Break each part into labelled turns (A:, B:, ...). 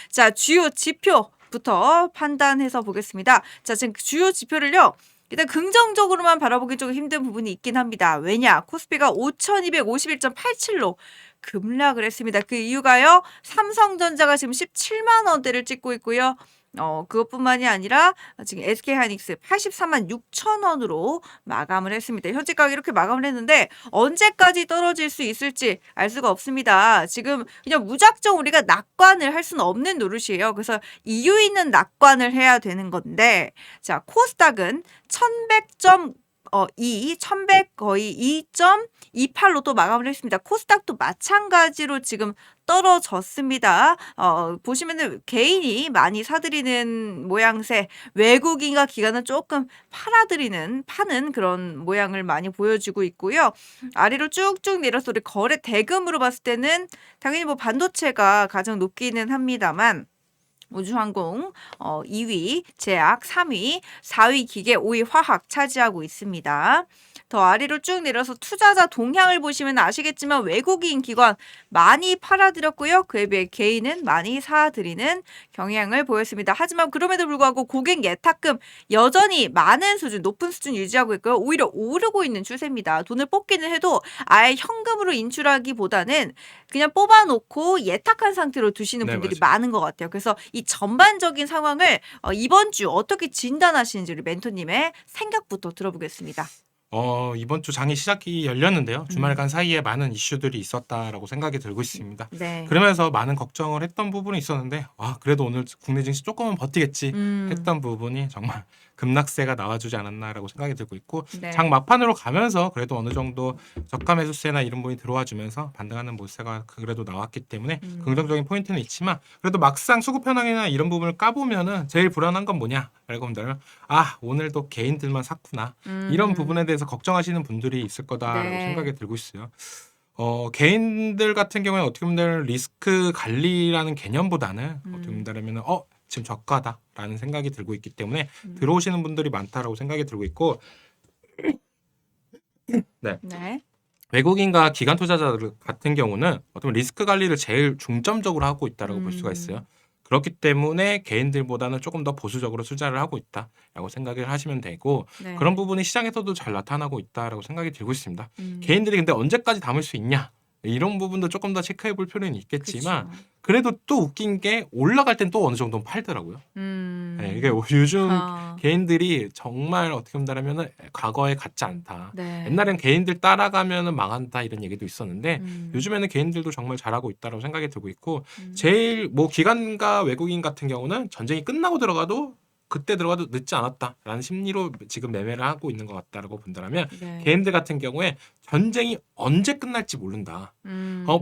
A: 자, 주요 지표부터 판단해서 보겠습니다. 자, 지금 주요 지표를요. 일단 긍정적으로만 바라보기 조금 힘든 부분이 있긴 합니다. 왜냐? 코스피가 5,251.87로 급락을 했습니다. 그 이유가요. 삼성전자가 지금 17만 원대를 찍고 있고요. 그것뿐만이 아니라 지금 SK하이닉스 83만 6천 원으로 마감을 했습니다. 현재 가격 이렇게 마감을 했는데 언제까지 떨어질 수 있을지 알 수가 없습니다. 지금 그냥 무작정 우리가 낙관을 할 수는 없는 노릇이에요. 그래서 이유 있는 낙관을 해야 되는 건데, 자, 코스닥은 1100 거의 2.28로 또 마감을 했습니다. 코스닥도 마찬가지로 지금 떨어졌습니다. 보시면은 개인이 많이 사들이는 모양새, 외국인과 기관은 조금 파는 그런 모양을 많이 보여주고 있고요. 아래로 쭉쭉 내려서 우리 거래 대금으로 봤을 때는 당연히 뭐 반도체가 가장 높기는 합니다만, 우주항공 2위, 제약 3위, 4위 기계, 5위 화학 차지하고 있습니다. 더 아래로 쭉 내려서 투자자 동향을 보시면 아시겠지만 외국인 기관 많이 팔아들였고요. 그에 비해 개인은 많이 사들이는 경향을 보였습니다. 하지만 그럼에도 불구하고 고객 예탁금 여전히 많은 수준, 높은 수준 유지하고 있고요. 오히려 오르고 있는 추세입니다. 돈을 뽑기는 해도 아예 현금으로 인출하기보다는 그냥 뽑아놓고 예탁한 상태로 두시는
B: 네,
A: 분들이
B: 맞아요.
A: 많은 것 같아요. 그래서 이 전반적인 상황을 이번 주 어떻게 진단하시는지 우리 멘토님의 생각부터 들어보겠습니다.
B: 이번 주 장이 시작이 열렸는데요.
A: 음.
B: 주말간 사이에 많은 이슈들이 있었다라고 생각이 들고 있습니다.
A: 네.
B: 그러면서 많은 걱정을 했던 부분이 있었는데, 그래도 오늘 국내 증시 조금은 버티겠지
A: 음.
B: 했던 부분이 정말 급락세가 나와주지 않았나라고 생각이 들고 있고,
A: 네.
B: 장 막판으로 가면서 그래도 어느 정도 저가 매수세나 이런 부분이 들어와 주면서 반등하는 모세가 그래도 나왔기 때문에 긍정적인 포인트는 있지만, 그래도 막상 수급 현황이나 이런 부분을 까보면은 제일 불안한 건 뭐냐라고 본다면, 오늘도 개인들만 샀구나, 이런 부분에 대해서 걱정하시는 분들이 있을 거다라고
A: 네.
B: 생각이 들고 있어요. 개인들 같은 경우에 어떻게 보면 리스크 관리라는 개념보다는 어떻게 본다면은 지금 저가다라는 생각이 들고 있기 때문에 들어오시는 분들이 많다라고 생각이 들고 있고, 네.
A: 네.
B: 외국인과 기관 투자자들 같은 경우는 어떻게 보면 리스크 관리를 제일 중점적으로 하고 있다라고 볼 수가 있어요. 그렇기 때문에 개인들보다는 조금 더 보수적으로 투자를 하고 있다라고 생각을 하시면 되고,
A: 네.
B: 그런 부분이 시장에서도 잘 나타나고 있다라고 생각이 들고 있습니다.
A: 음.
B: 개인들이 근데 언제까지 담을 수 있냐, 이런 부분도 조금 더 체크해 볼 필요는 있겠지만,
A: 그쵸.
B: 그래도 또 웃긴 게 올라갈 땐 또 어느 정도는 팔더라고요. 네, 이게 요즘 개인들이 정말 어떻게 본다면은 과거에 같지 않다.
A: 네.
B: 옛날엔 개인들 따라가면은 망한다 이런 얘기도 있었는데, 요즘에는 개인들도 정말 잘하고 있다고 생각이 들고 있고, 제일 뭐 기관과 외국인 같은 경우는 전쟁이 끝나고 들어가도 그때 들어가도 늦지 않았다라는 심리로 지금 매매를 하고 있는 것 같다라고 본다면,
A: 네.
B: 개인들 같은 경우에 전쟁이 언제 끝날지 모른다.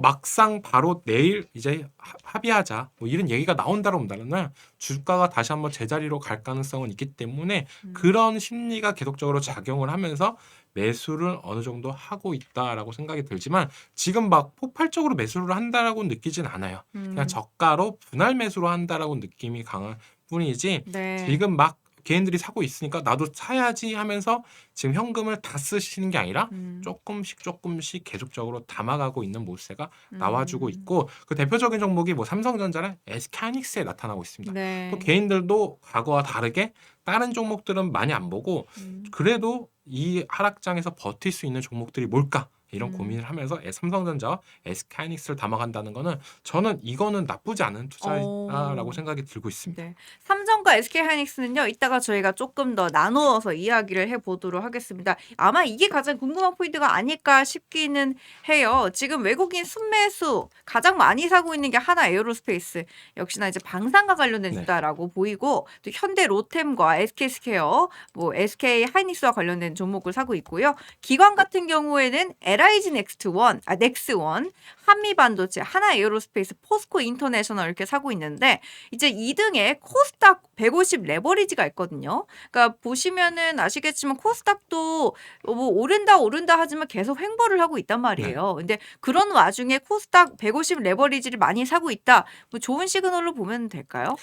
B: 막상 바로 내일 이제 합의하자, 뭐 이런 얘기가 나온다고 본다면 주가가 다시 한번 제자리로 갈 가능성은 있기 때문에 그런 심리가 계속적으로 작용을 하면서 매수를 어느 정도 하고 있다라고 생각이 들지만, 지금 막 폭발적으로 매수를 한다라고 느끼진 않아요. 그냥 저가로 분할 매수로 한다라고 느낌이 강한 뿐이지,
A: 네.
B: 지금 막 개인들이 사고 있으니까 나도 사야지 하면서 지금 현금을 다 쓰시는 게 아니라 조금씩 계속적으로 담아가고 있는 모세가 나와주고 있고, 그 대표적인 종목이 뭐 삼성전자랑 SK하이닉스에 나타나고 있습니다.
A: 네.
B: 또 개인들도 과거와 다르게 다른 종목들은 많이 안 보고 그래도 이 하락장에서 버틸 수 있는 종목들이 뭘까, 이런 고민을 하면서 삼성전자와 SK하이닉스를 담아간다는 거는, 저는 이거는 나쁘지 않은 투자라고 생각이 들고 있습니다.
A: 네. 삼성과 SK하이닉스는요, 이따가 저희가 조금 더 나누어서 이야기를 해보도록 하겠습니다. 아마 이게 가장 궁금한 포인트가 아닐까 싶기는 해요. 지금 외국인 순매수 가장 많이 사고 있는 게 하나 에어로스페이스, 역시나 이제 방산과 관련된
B: 네.
A: 주다라고 보이고, 또 현대 로템과 SK스퀘어, 뭐 SK하이닉스와 관련된 종목을 사고 있고요. 기관 같은 경우에는 LIG 넥스원, 한미반도체, 하나 에어로스페이스, 포스코 인터내셔널 이렇게 사고 있는데, 이제 2등에 코스닥 150 레버리지가 있거든요. 그러니까 보시면은 아시겠지만 코스닥도 뭐 오른다 하지만 계속 횡보를 하고 있단
B: 네.
A: 말이에요. 근데 그런 와중에 코스닥 150 레버리지를 많이 사고 있다. 뭐 좋은 시그널로 보면 될까요?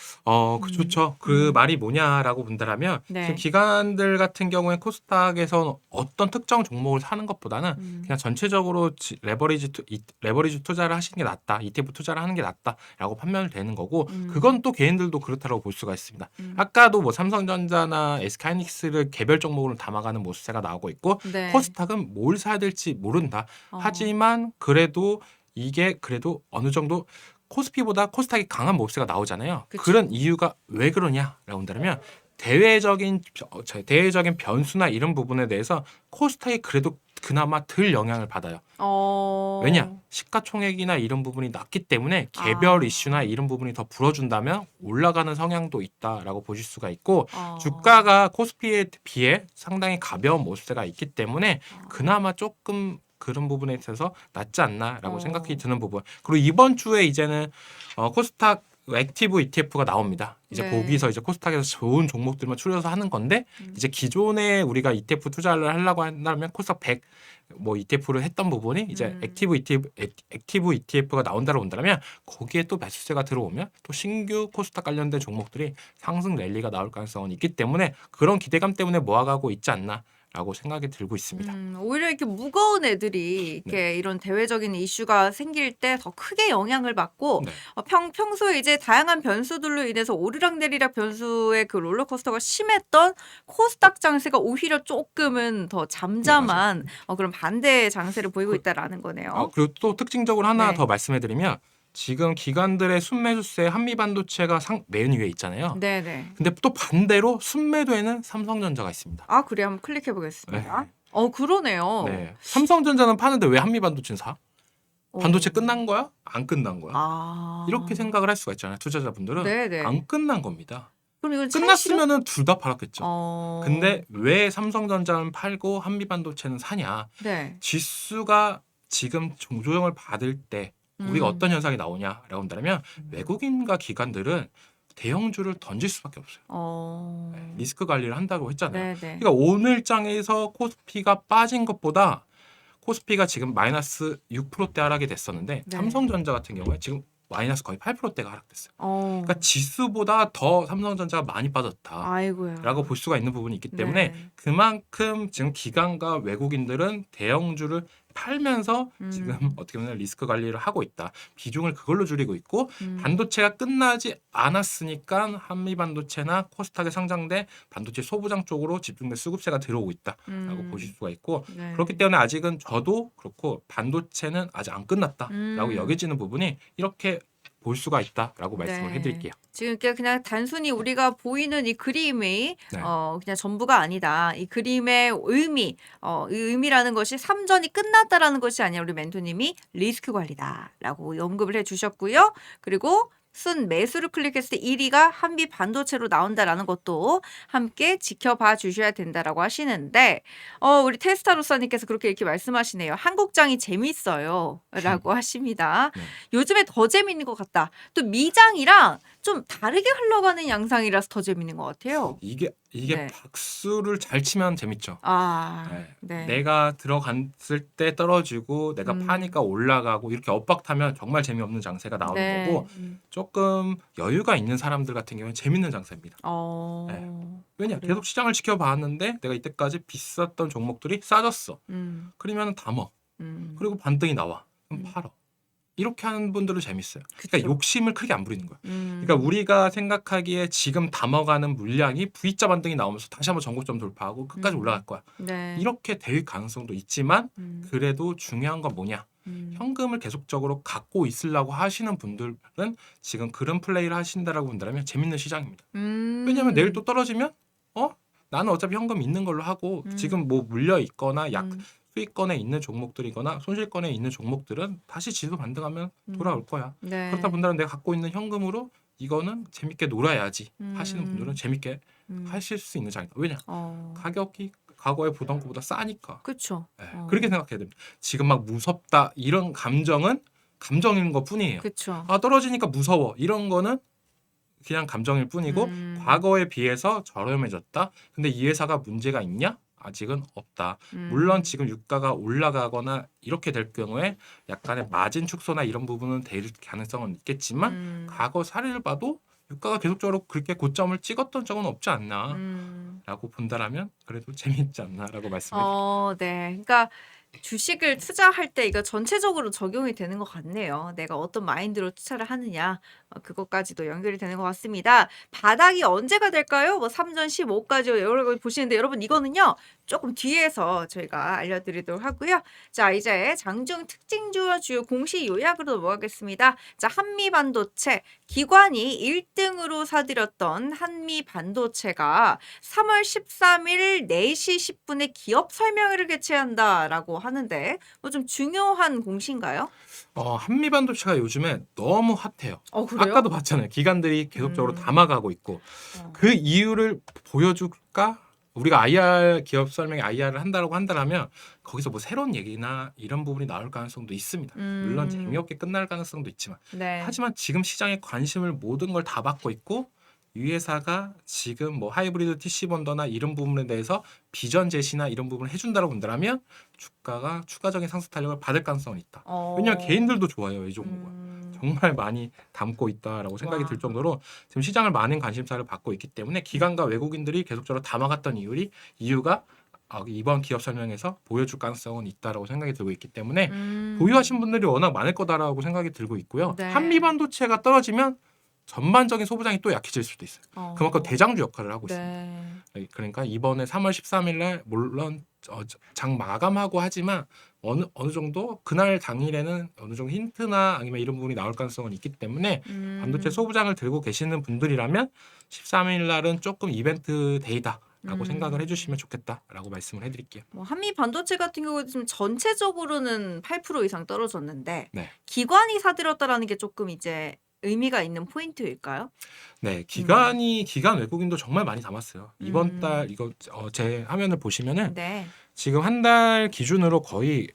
B: 좋죠. 그
A: 음.
B: 말이 뭐냐라고 본다라면 지금
A: 네.
B: 기관들 같은 경우에 코스닥에서 어떤 특정 종목을 사는 것보다는
A: 음.
B: 그냥 전체적으로 레버리지 투자를 하시는 게 낫다. ETF 투자를 하는 게 낫다라고 판단이 되는 거고 그건 또 개인들도 그렇다고 볼 수가 있습니다.
A: 음.
B: 아까도 뭐 삼성전자나 SK하이닉스를 개별 종목으로 담아가는 모습세가 나오고 있고
A: 네.
B: 코스닥은 뭘 사야 될지 모른다.
A: 어.
B: 하지만 그래도 이게 그래도 어느 정도 코스피보다 코스닥이 강한 모습세가 나오잖아요.
A: 그쵸.
B: 그런 이유가 왜 그러냐라고 한다면 대외적인 변수나 이런 부분에 대해서 코스닥이 그래도 그나마 덜 영향을 받아요. 왜냐? 시가총액이나 이런 부분이 낮기 때문에 개별
A: 아.
B: 이슈나 이런 부분이 더 불어준다면 올라가는 성향도 있다라고 보실 수가 있고
A: 어.
B: 주가가 코스피에 비해 상당히 가벼운 모습세가 있기 때문에
A: 어.
B: 그나마 조금 그런 부분에 있어서 낫지 않나라고
A: 어.
B: 생각이 드는 부분. 그리고 이번 주에 이제는 코스닥 액티브 ETF가 나옵니다. 이제
A: 네.
B: 거기서 이제 코스닥에서 좋은 종목들만 추려서 하는 건데 이제 기존에 우리가 ETF 투자를 하려고 한다면 코스닥 100 뭐 ETF를 했던 부분이 이제 액티브 ETF가 나온다고 본다면 거기에 또 매수세가 들어오면 또 신규 코스닥 관련된 종목들이 상승 랠리가 나올 가능성은 있기 때문에 그런 기대감 때문에 모아가고 있지 않나라고 생각이 들고 있습니다.
A: 오히려 이렇게 무거운 애들이 이렇게 이런 대외적인 이슈가 생길 때 더 크게 영향을 받고
B: 네.
A: 평소에 이제 다양한 변수들로 인해서 오르락내리락 변수의 그 롤러코스터가 심했던 코스닥 장세가 오히려 조금은 더 잠잠한 그런 반대의 장세를 보이고 있다라는 거네요.
B: 그리고 또 특징적으로 하나
A: 네.
B: 더 말씀해드리면 지금 기관들의 순매수세 한미반도체가 맨 위에 있잖아요.
A: 네네.
B: 근데 또 반대로 순매도에는 삼성전자가 있습니다.
A: 아, 그래 한번 클릭해 보겠습니다. 그러네요.
B: 네. 삼성전자는 파는데 왜 한미반도체는 사? 반도체
A: 어.
B: 끝난 거야? 안 끝난 거야?
A: 아.
B: 이렇게 생각을 할 수가 있잖아요. 투자자분들은
A: 네네.
B: 안 끝난 겁니다.
A: 그럼 이건
B: 끝났으면은 둘 다 팔았겠죠.
A: 어.
B: 근데 왜 삼성전자는 팔고 한미반도체는 사냐?
A: 네.
B: 지수가 지금 조정을 받을 때 우리가 어떤 현상이 나오냐라고 한다면 외국인과 기관들은 대형주를 던질 수밖에 없어요. 네, 리스크 관리를 한다고 했잖아요.
A: 네네.
B: 그러니까 오늘 장에서 코스피가 빠진 것보다 코스피가 지금 마이너스 6%대 하락이 됐었는데
A: 네.
B: 삼성전자 같은 경우에 지금 마이너스 거의 8%대가 하락됐어요. 그러니까
A: 어.
B: 지수보다 더 삼성전자가 많이 빠졌다.
A: 아이고야.
B: 라고 볼 수가 있는 부분이 있기 때문에
A: 네.
B: 그만큼 지금 기관과 외국인들은 대형주를 팔면서 지금 어떻게 보면 리스크 관리를 하고 있다. 비중을 그걸로 줄이고 있고 반도체가 끝나지 않았으니까 한미반도체나 코스닥에 상장된 반도체 소부장 쪽으로 집중된 수급세가 들어오고 있다라고 보실 수가 있고
A: 네.
B: 그렇기 때문에 아직은 저도 그렇고 반도체는 아직 안 끝났다라고 여겨지는 부분이 이렇게 볼 수가 있다라고 말씀을
A: 네.
B: 해드릴게요.
A: 지금 이렇게 그냥 단순히 우리가 보이는 이 그림이
B: 네.
A: 그냥 전부가 아니다. 이 그림의 의미, 이 의미라는 것이 삼전이 끝났다라는 것이 아니라 우리 멘토님이 리스크 관리다라고 언급을 해주셨고요. 그리고 순 매수를 클릭했을 때 1위가 한미 반도체로 나온다라는 것도 함께 지켜봐 주셔야 된다라고 하시는데 우리 테스타로사님께서 그렇게 이렇게 말씀하시네요. 한국장이 재밌어요라고 하십니다.
B: 네.
A: 요즘에 더 재밌는 것 같다. 또 미장이랑 좀 다르게 흘러가는 양상이라서 더 재밌는 것 같아요.
B: 이게
A: 네.
B: 박수를 잘 치면 재밌죠.
A: 아,
B: 네.
A: 네.
B: 내가 들어갔을 때 떨어지고 내가 파니까 올라가고 이렇게 엇박타면 정말 재미없는 장세가 나오는
A: 네.
B: 거고 조금 여유가 있는 사람들 같은 경우는 재밌는 장세입니다. 왜냐?
A: 그래요?
B: 계속 시장을 지켜봤는데 내가 이때까지 비쌌던 종목들이 싸졌어. 그러면 담어. 그리고 반등이 나와. 그럼 팔어. 이렇게 하는 분들은 재밌어요. 그러니까
A: 그쵸.
B: 욕심을 크게 안 부리는 거예요. 그러니까 우리가 생각하기에 지금 담아가는 물량이 V자 반등이 나오면서 다시 한번 전고점 돌파하고 끝까지 올라갈 거야.
A: 네.
B: 이렇게 될 가능성도 있지만 그래도 중요한 건 뭐냐? 현금을 계속적으로 갖고 있으려고 하시는 분들은 지금 그런 플레이를 하신다라고 본다면 재밌는 시장입니다. 왜냐하면 내일 또 떨어지면 나는 어차피 현금 있는 걸로 하고 지금 뭐 물려 있거나 수익권에 있는 종목들이거나 손실권에 있는 종목들은 다시 지수 반등하면 돌아올 거야.
A: 네.
B: 그렇다 본다면 내가 갖고 있는 현금으로 이거는 재밌게 놀아야지 하시는 분들은 재밌게 하실 수 있는 장이다. 왜냐? 가격이 과거에 보던 것보다 싸니까.
A: 그렇죠.
B: 네, 그렇게 생각해야 됩니다. 지금 막 무섭다 이런 감정은 감정인 것 뿐이에요.
A: 그렇죠.
B: 떨어지니까 무서워 이런 거는 그냥 감정일 뿐이고 과거에 비해서 저렴해졌다. 근데 이 회사가 문제가 있냐? 아직은 없다. 물론 지금 유가가 올라가거나 이렇게 될 경우에 약간의 마진 축소나 이런 부분은 될 가능성은 있겠지만 과거 사례를 봐도 유가가 계속적으로 그렇게 고점을 찍었던 적은 없지 않나라고 본다라면 그래도 재미있지 않나라고 말씀을 드립니다.
A: 네. 그러니까 주식을 투자할 때 이거 전체적으로 적용이 되는 것 같네요. 내가 어떤 마인드로 투자를 하느냐, 그것까지도 연결이 되는 것 같습니다. 바닥이 언제가 될까요? 뭐 3전 15까지 여러 걸 보시는데 여러분 이거는요. 조금 뒤에서 저희가 알려드리도록 하고요. 자, 이제 장중 특징주와 주요 공시 요약으로 넘어가겠습니다. 자, 한미반도체 기관이 1등으로 사들였던 한미반도체가 3월 13일 4시 10분에 기업 설명회를 개최한다라고 하는데 뭐 좀 중요한 공시인가요?
B: 한미반도체가 요즘에 너무 핫해요.
A: 그래요?
B: 아까도 봤잖아요. 기관들이 계속적으로
A: 음.
B: 담아가고 있고
A: 어.
B: 그 이유를 보여줄까? 우리가 IR 기업 설명에 IR을 한다고 한다면 거기서 뭐 새로운 얘기나 이런 부분이 나올 가능성도 있습니다. 물론 재미없게 끝날 가능성도 있지만
A: 네.
B: 하지만 지금 시장의 관심을 모든 걸 다 받고 있고 이 회사가 지금 뭐 하이브리드 TC 본더나 이런 부분에 대해서 비전 제시나 이런 부분을 해준다고 본다면 주가가 추가적인 상승 탄력을 받을 가능성은 있다. 왜냐하면 개인들도 좋아요. 이 종목은. 정말 많이 담고 있다라고 생각이
A: 와.
B: 들 정도로 지금 시장을 많은 관심사를 받고 있기 때문에 기관과 외국인들이 계속적으로 담아갔던 이유가 이번 기업 설명에서 보여줄 가능성은 있다라고 생각이 들고 있기 때문에 보유하신 분들이 워낙 많을 거다라고 생각이 들고 있고요.
A: 네.
B: 한미반도체가 떨어지면 전반적인 소부장이 또 약해질 수도 있어요. 그만큼 대장주 역할을 하고 있습니다.
A: 네.
B: 그러니까 이번에 3월 13일 날 물론 장 마감하고 하지만 어느 정도 그날 당일에는 어느 정도 힌트나 아니면 이런 부분이 나올 가능성은 있기 때문에 반도체 소부장을 들고 계시는 분들이라면 13일 날은 조금 이벤트 데이다라고 생각을 해주시면 좋겠다라고 말씀을 해드릴게요.
A: 뭐 한미 반도체 같은 경우도 지금 전체적으로는 8% 이상 떨어졌는데
B: 네.
A: 기관이 사들였다라는 게 조금 이제 의미가 있는 포인트일까요?
B: 네, 기관 외국인도 정말 많이 담았어요. 이번 달 이거 제 화면을 보시면은
A: 네.
B: 지금 한 달 기준으로 거의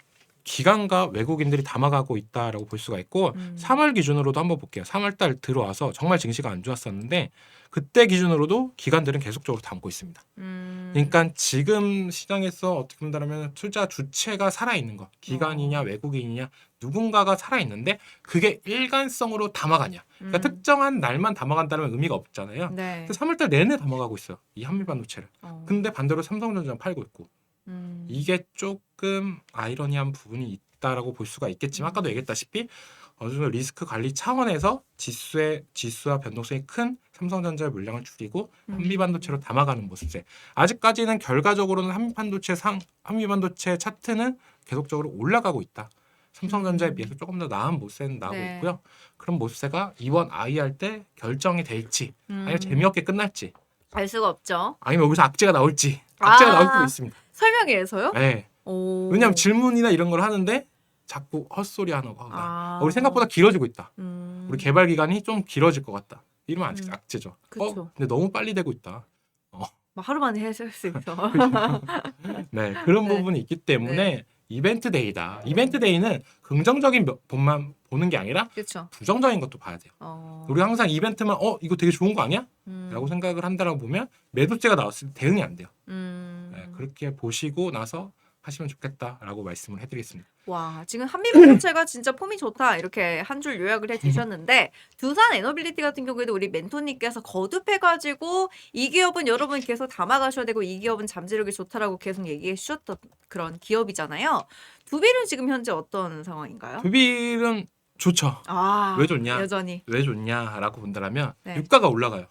B: 기관과 외국인들이 담아가고 있다라고 볼 수가 있고 3월 기준으로도 한번 볼게요. 3월 달 들어와서 정말 증시가 안 좋았었는데 그때 기준으로도 기관들은 계속적으로 담고 있습니다. 그러니까 지금 시장에서 어떻게 본다면 투자 주체가 살아있는 거 기관이냐 외국인이냐 누군가가 살아있는데 그게 일관성으로 담아가냐 그러니까 특정한 날만 담아간다는 의미가 없잖아요.
A: 네.
B: 3월 달 내내 담아가고 있어요. 이 한미반도체를. 근데 반대로 삼성전자 팔고 있고 이게 조금 아이러니한 부분이 있다라고 볼 수가 있겠지만 아까도 얘기했다시피 어느 정도 리스크 관리 차원에서 지수와 변동성이 큰 삼성전자의 물량을 줄이고 한미반도체로 담아가는 모습에 아직까지는 결과적으로는 한미반도체 차트는 계속적으로 올라가고 있다. 삼성전자에 비해서 조금 더 나은 모습은 나오고
A: 네.
B: 있고요. 그런 모습세가 이번 IR 때 결정이 될지 아니면 재미없게 끝날지
A: 알 수가 없죠.
B: 아니면 여기서 악재가 나올지 악재가 나올 수도 있습니다.
A: 설명회에서요?
B: 네.
A: 오.
B: 왜냐하면 질문이나 이런 걸 하는데 자꾸 헛소리 하는 거. 우리 생각보다 길어지고 있다. 우리 개발 기간이 좀 길어질 것 같다. 이러면 악재죠.
A: 그쵸.
B: 근데 너무 빨리 되고 있다.
A: 뭐 하루 만에 해줄 수 있어.
B: 네, 그런
A: 네.
B: 부분이 있기 때문에 이벤트 데이다. 이벤트 데이는 긍정적인 본만 보는 게 아니라
A: 그렇죠.
B: 부정적인 것도 봐야 돼요. 우리 항상 이벤트만 이거 되게 좋은 거 아니야? 라고 생각을 한다라고 보면 매도죄가 나왔을 때 대응이 안 돼요. 네, 그렇게 보시고 나서 하시면 좋겠다라고 말씀을 해드리겠습니다.
A: 와, 지금 한미반도체가 진짜 폼이 좋다 이렇게 한 줄 요약을 해주셨는데 두산 에너빌리티 같은 경우에도 우리 멘토님께서 거듭해가지고 이 기업은 여러분 계속 담아가셔야 되고 이 기업은 잠재력이 좋다라고 계속 얘기해 주셨던 그런 기업이잖아요. 두빌은 지금 현재 어떤 상황인가요?
B: 두빌은 좋죠. 왜 좋냐?
A: 여전히.
B: 왜 좋냐라고 본다면
A: 네.
B: 유가가 올라가요.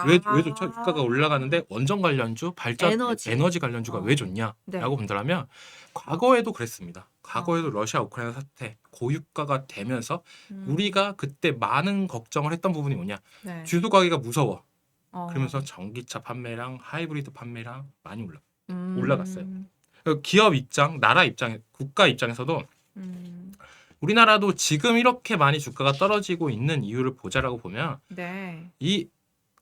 B: 왜 좋죠?
A: 아.
B: 유가가 올라가는데 원전 관련주, 발전 에너지 관련주가 왜 좋냐라고
A: 네.
B: 본다면 과거에도 그랬습니다. 과거에도 러시아 우크라이나 사태 고유가가 되면서 우리가 그때 많은 걱정을 했던 부분이 뭐냐?
A: 네.
B: 주도 가기가 무서워. 그러면서
A: 어.
B: 전기차 판매량, 하이브리드 판매량 많이
A: 음.
B: 올라갔어요. 기업 입장, 나라 입장, 국가 입장에서도 우리나라도 지금 이렇게 많이 주가가 떨어지고 있는 이유를 보자라고 보면
A: 네.
B: 이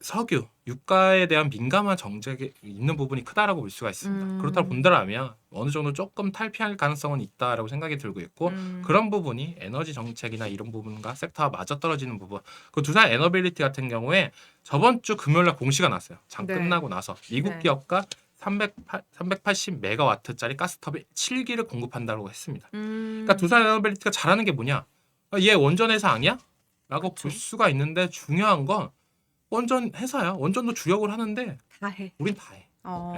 B: 석유, 유가에 대한 민감한 정책이 있는 부분이 크다라고 볼 수가 있습니다. 그렇다고 본다라면 어느 정도 조금 탈피할 가능성은 있다라고 생각이 들고 있고 그런 부분이 에너지 정책이나 이런 부분과 sek터와 맞아떨어지는 부분. 그 두산 에너빌리티 같은 경우에 저번 주 금요일날 공시가 났어요. 장
A: 네.
B: 끝나고 나서 미국
A: 네.
B: 기업가 380 메가와트짜리 가스터빈 7기를 공급한다고 했습니다. 그러니까 두산 에너빌리티가 잘하는 게 뭐냐? 얘 원전 회사 아니야? 라고
A: 그쵸.
B: 볼 수가 있는데 중요한 건 원전 회사야. 원전도 주력을 하는데
A: 다 해.
B: 우린 다 해.
A: 어.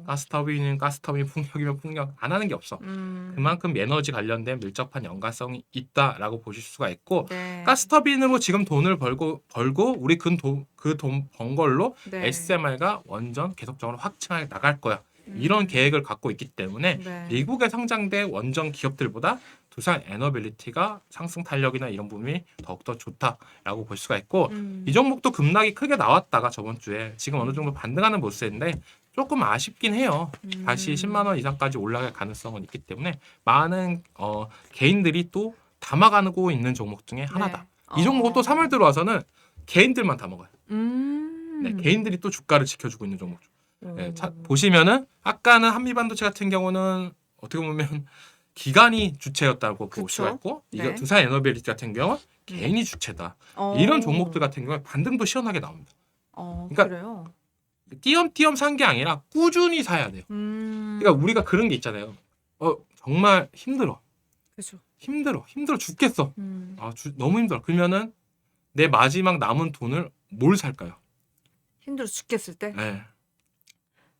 B: 가스터빈은 가스터빈, 풍력이면 풍력 안 하는 게 없어. 그만큼 에너지 관련된 밀접한 연관성이 있다라고 보실 수가 있고
A: 네.
B: 가스터빈으로 지금 돈을 벌고 우리 그 돈 번 걸로
A: 네.
B: SMR과 원전 계속적으로 확충해 나갈 거야. 이런 계획을 갖고 있기 때문에
A: 네.
B: 미국에 상장된 원전 기업들보다 두산 에너빌리티가 상승 탄력이나 이런 부분이 더욱더 좋다라고 볼 수가 있고 이 종목도 급락이 크게 나왔다가 저번 주에 지금 어느 정도 반등하는 모습인데 조금 아쉽긴 해요. 다시 10만 원 이상까지 올라갈 가능성은 있기 때문에 많은 개인들이 또 담아가고 있는 종목 중에 하나다.
A: 네.
B: 이 종목은 또 3월 들어와서는 개인들만 담아가요. 네,
A: 음.
B: 개인들이 또 주가를 지켜주고 있는 종목. 네,
A: 오.
B: 보시면은 아까는 한미반도체 같은 경우는 어떻게 보면 기관이 주체였다고 볼
A: 그쵸.
B: 수가 있고 이거
A: 네.
B: 두산 에너빌리티 같은 경우는 개인이 주체다.
A: 어.
B: 이런 종목들 같은 경우에 반등도 시원하게 나옵니다. 그러니까
A: 그래요.
B: 띄엄띄엄 산 게 아니라 꾸준히 사야 돼요. 그러니까 우리가 그런 게 있잖아요. 정말 힘들어.
A: 그죠.
B: 힘들어 죽겠어. 너무 힘들어. 그러면은 내 마지막 남은 돈을 뭘 살까요?
A: 힘들어 죽겠을 때
B: 네.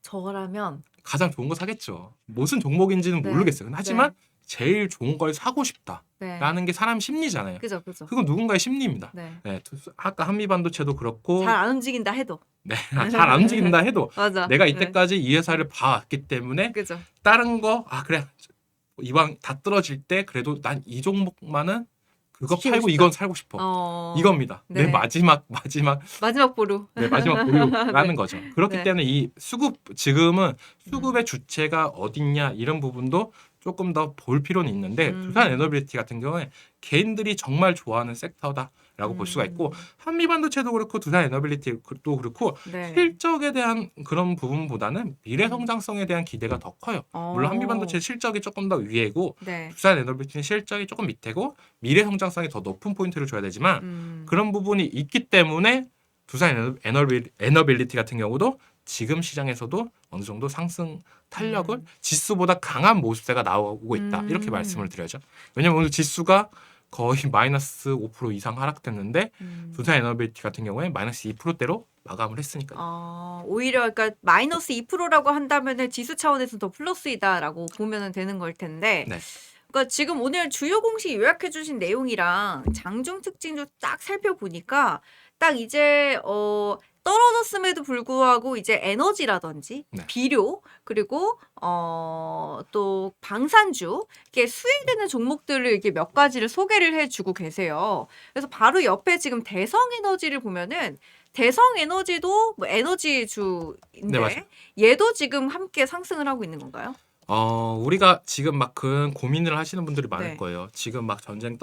A: 저라면
B: 가장 좋은 거 사겠죠. 무슨 종목인지는
A: 네.
B: 모르겠어요. 하지만
A: 네.
B: 제일 좋은 걸 사고
A: 네.
B: 싶다라는 게 사람 심리잖아요.
A: 그죠.
B: 그건 누군가의 심리입니다.
A: 네.
B: 네, 아까 한미반도체도 그렇고
A: 잘 안 움직인다 해도.
B: 네, 잘 안 움직인다 해도
A: 맞아.
B: 내가
A: 네.
B: 이때까지 이 회사를 봐왔기 때문에
A: 그죠.
B: 다른 거 그래 이왕 다 떨어질 때 그래도 난 이 종목만은 그거
A: 지키고
B: 팔고
A: 싶다.
B: 이건 살고 싶어. 이겁니다.
A: 네.
B: 내 마지막
A: 보루.
B: 네, 마지막 보유라는 거죠. 그렇기
A: 네.
B: 때문에 이 지금은 수급의 주체가 어딨냐 이런 부분도 조금 더 볼 필요는 있는데 두산 에너빌리티 같은 경우에 개인들이 정말 좋아하는 섹터다라고 볼 수가 있고 한미반도체도 그렇고 두산 에너빌리티도 그렇고
A: 네.
B: 실적에 대한 그런 부분보다는 미래 성장성에 대한 기대가 더 커요. 물론 한미반도체 실적이 조금 더 위에고
A: 네.
B: 두산 에너빌리티는 실적이 조금 밑에고 미래 성장성이 더 높은 포인트를 줘야 되지만 그런 부분이 있기 때문에 두산 에너빌리티 같은 경우도 지금 시장에서도 어느 정도 상승 탄력을 지수보다 강한 모습세가 나오고 있다. 이렇게 말씀을 드려야죠. 왜냐면 오늘 지수가 거의 마이너스 5% 이상 하락됐는데 두산 에너빌리티 같은 경우에 마이너스 2%대로 마감을 했으니까요.
A: 오히려 그러니까 마이너스 2%라고 한다면은 지수 차원에서 더 플러스이다라고 보면은 되는 걸 텐데.
B: 네.
A: 그러니까 지금 오늘 주요 공시 요약해 주신 내용이랑 장중 특징도 딱 살펴보니까 딱 이제 떨어졌음에도 불구하고 이제 에너지라든지
B: 네.
A: 비료 그리고 또 방산주 이렇게 수혜되는 종목들을 이렇게 몇 가지를 소개를 해주고 계세요. 그래서 바로 옆에 지금 대성에너지를 보면은 대성에너지도 뭐 에너지주인데
B: 네, 맞아요.
A: 얘도 지금 함께 상승을 하고 있는 건가요?
B: 우리가 지금 막 그 고민을 하시는 분들이 많을
A: 네.
B: 거예요. 지금 막 전쟁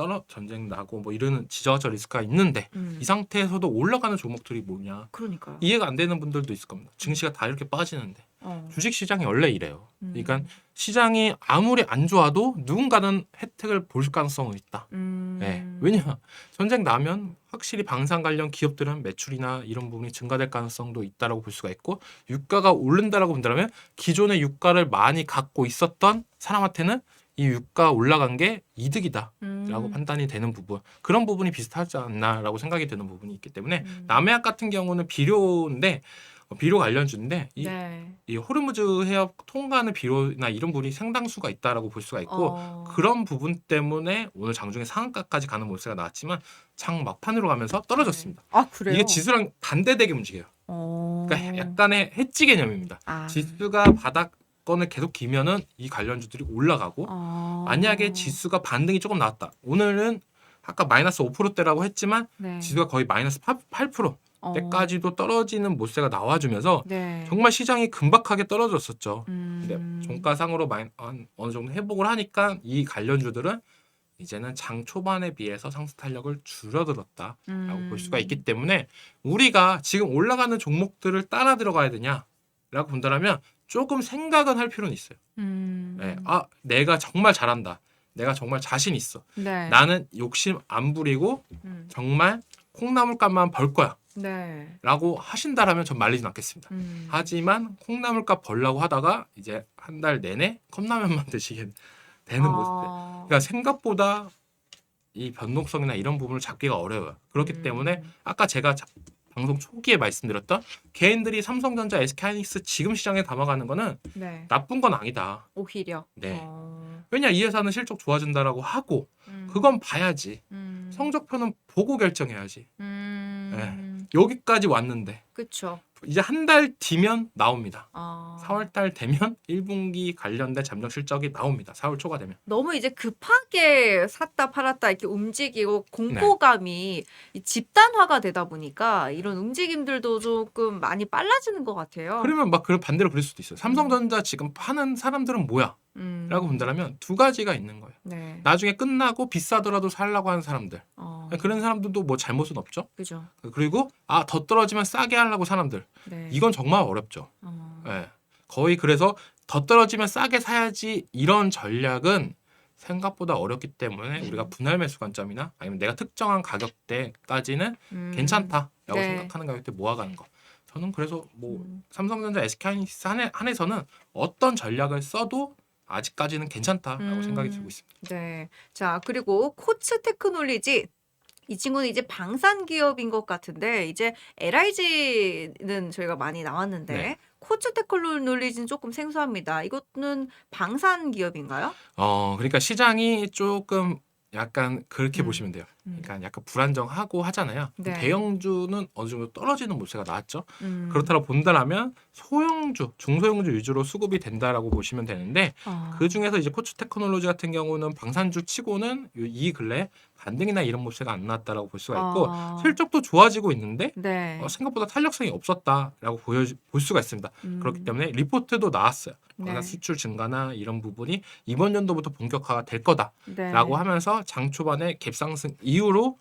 B: 나고 뭐 이러는 지정학적 리스크가 있는데 이 상태에서도 올라가는 종목들이 뭐냐
A: 그러니까요.
B: 이해가 안 되는 분들도 있을 겁니다. 증시가 다 이렇게 빠지는데
A: 어.
B: 주식 시장이 원래 이래요. 그러니까 시장이 아무리 안 좋아도 누군가는 혜택을 볼 가능성은 있다. 네. 왜냐 전쟁 나면 확실히 방산 관련 기업들은 매출이나 이런 부분이 증가될 가능성도 있다라고 볼 수가 있고 유가가 오른다라고 본다면 기존의 유가를 많이 갖고 있었던 사람한테는 이 유가 올라간 게 이득이다라고 판단이 되는 부분 그런 부분이 비슷하지 않나라고 생각이 되는 부분이 있기 때문에 남해약 같은 경우는 비료인데 비료 관련주인데 이 호르무즈 해협 통과하는 비료나 이런 부분이 상당수가 있다라고 볼 수가 있고 그런 부분 때문에 오늘 장중에 상한가까지 가는 모습가 나왔지만 장 막판으로 가면서 떨어졌습니다.
A: 아 그래요?
B: 이게 지수랑 반대되게 움직여요. 그러니까 약간의 해지 개념입니다. 지수가 바닥권을 계속 기면은 이 관련주들이 올라가고 만약에 지수가 반등이 조금 나왔다. 오늘은 아까 마이너스 5%대라고 했지만
A: 네.
B: 지수가 거의 마이너스 8% 때까지도 떨어지는 모습가 나와주면서
A: 네.
B: 정말 시장이 금박하게 떨어졌었죠. 근데 종가상으로 어느 정도 회복을 하니까 이 관련주들은 이제는 장 초반에 비해서 상승 탄력을 줄어들었다라고 볼 수가 있기
A: 음.
B: 때문에 우리가 지금 올라가는 종목들을 따라 들어가야 되냐라고 본다면 조금 생각은 할 필요는 있어요. 네, 내가 정말 잘한다. 내가 정말 자신 있어.
A: 네.
B: 나는 욕심 안 부리고
A: 음.
B: 정말 콩나물값만 벌 거야.
A: 네.
B: 라고 하신다라면 전 말리진 않겠습니다. 하지만 콩나물값 벌라고 하다가 이제 한 달 내내 컵라면만 드시게 되는 모습. 그러니까 생각보다 이 변동성이나 이런 부분을 잡기가 어려워요. 그렇기 때문에 아까 제가 방송 초기에 말씀드렸던 개인들이 삼성전자, SK하이닉스 지금 시장에 담아가는 거는
A: 네.
B: 나쁜 건 아니다.
A: 오히려.
B: 네. 왜냐 이 회사는 실적 좋아진다라고 하고 그건 봐야지. 성적표는 보고 결정해야지. 여기까지 왔는데
A: 그쵸.
B: 이제 한 달 뒤면 나옵니다. 4월
A: 아.
B: 달 되면 1분기 관련된 잠정 실적이 나옵니다. 4월 초가 되면.
A: 너무 이제 급하게 샀다 팔았다 이렇게 움직이고
B: 네.
A: 공포감이 이 집단화가 되다 보니까 이런 움직임들도 조금 많이 빨라지는 것 같아요.
B: 그러면 막 그 반대로 그럴 수도 있어요. 삼성전자 지금 파는 사람들은 뭐야? 라고 본다면 두 가지가 있는 거예요.
A: 네.
B: 나중에 끝나고 비싸더라도 살라고 하는 사람들. 그런 사람들도 뭐 잘못은 없죠.
A: 그죠.
B: 그리고 더 떨어지면 싸게 하려고 사람들.
A: 네.
B: 이건 정말 어렵죠. 예. 거의 그래서 더 떨어지면 싸게 사야지 이런 전략은 생각보다 어렵기 때문에 우리가 분할 매수 관점이나 아니면 내가 특정한 가격대까지는 괜찮다라고
A: 네.
B: 생각하는 가격대 모아가는 거. 저는 그래서 뭐 삼성전자, SK하이닉스 한해서는 어떤 전략을 써도 아직까지는 괜찮다라고 생각이 들고 있습니다.
A: 네. 자, 그리고 코츠 테크놀리지 이 친구는 이제 방산 기업인 것 같은데 이제 LIG는 저희가 많이 나왔는데
B: 네.
A: 코츠 테크놀리지는 조금 생소합니다. 이것은 방산 기업인가요?
B: 그러니까 시장이 조금 약간 그렇게
A: 음.
B: 보시면 돼요. 그러니까 약간 불안정하고 하잖아요.
A: 네.
B: 대형주는 어느 정도 떨어지는 모습가 나왔죠.
A: 음.
B: 그렇다고 본다라면 소형주, 중소형주 위주로 수급이 된다라고 보시면 되는데 그 중에서 이제 코츠 테크놀로지 같은 경우는 방산주 치고는 이 근래 반등이나 이런 모습가 안 나왔다라고 볼 수가 있고 실적도 좋아지고 있는데
A: 네.
B: 생각보다 탄력성이 없었다라고 볼 수가 있습니다. 그렇기 때문에 리포트도 나왔어요.
A: 네.
B: 수출 증가나 이런 부분이 이번 연도부터 본격화가 될 거다라고
A: 네.
B: 하면서 장 초반에 갭상승 이후로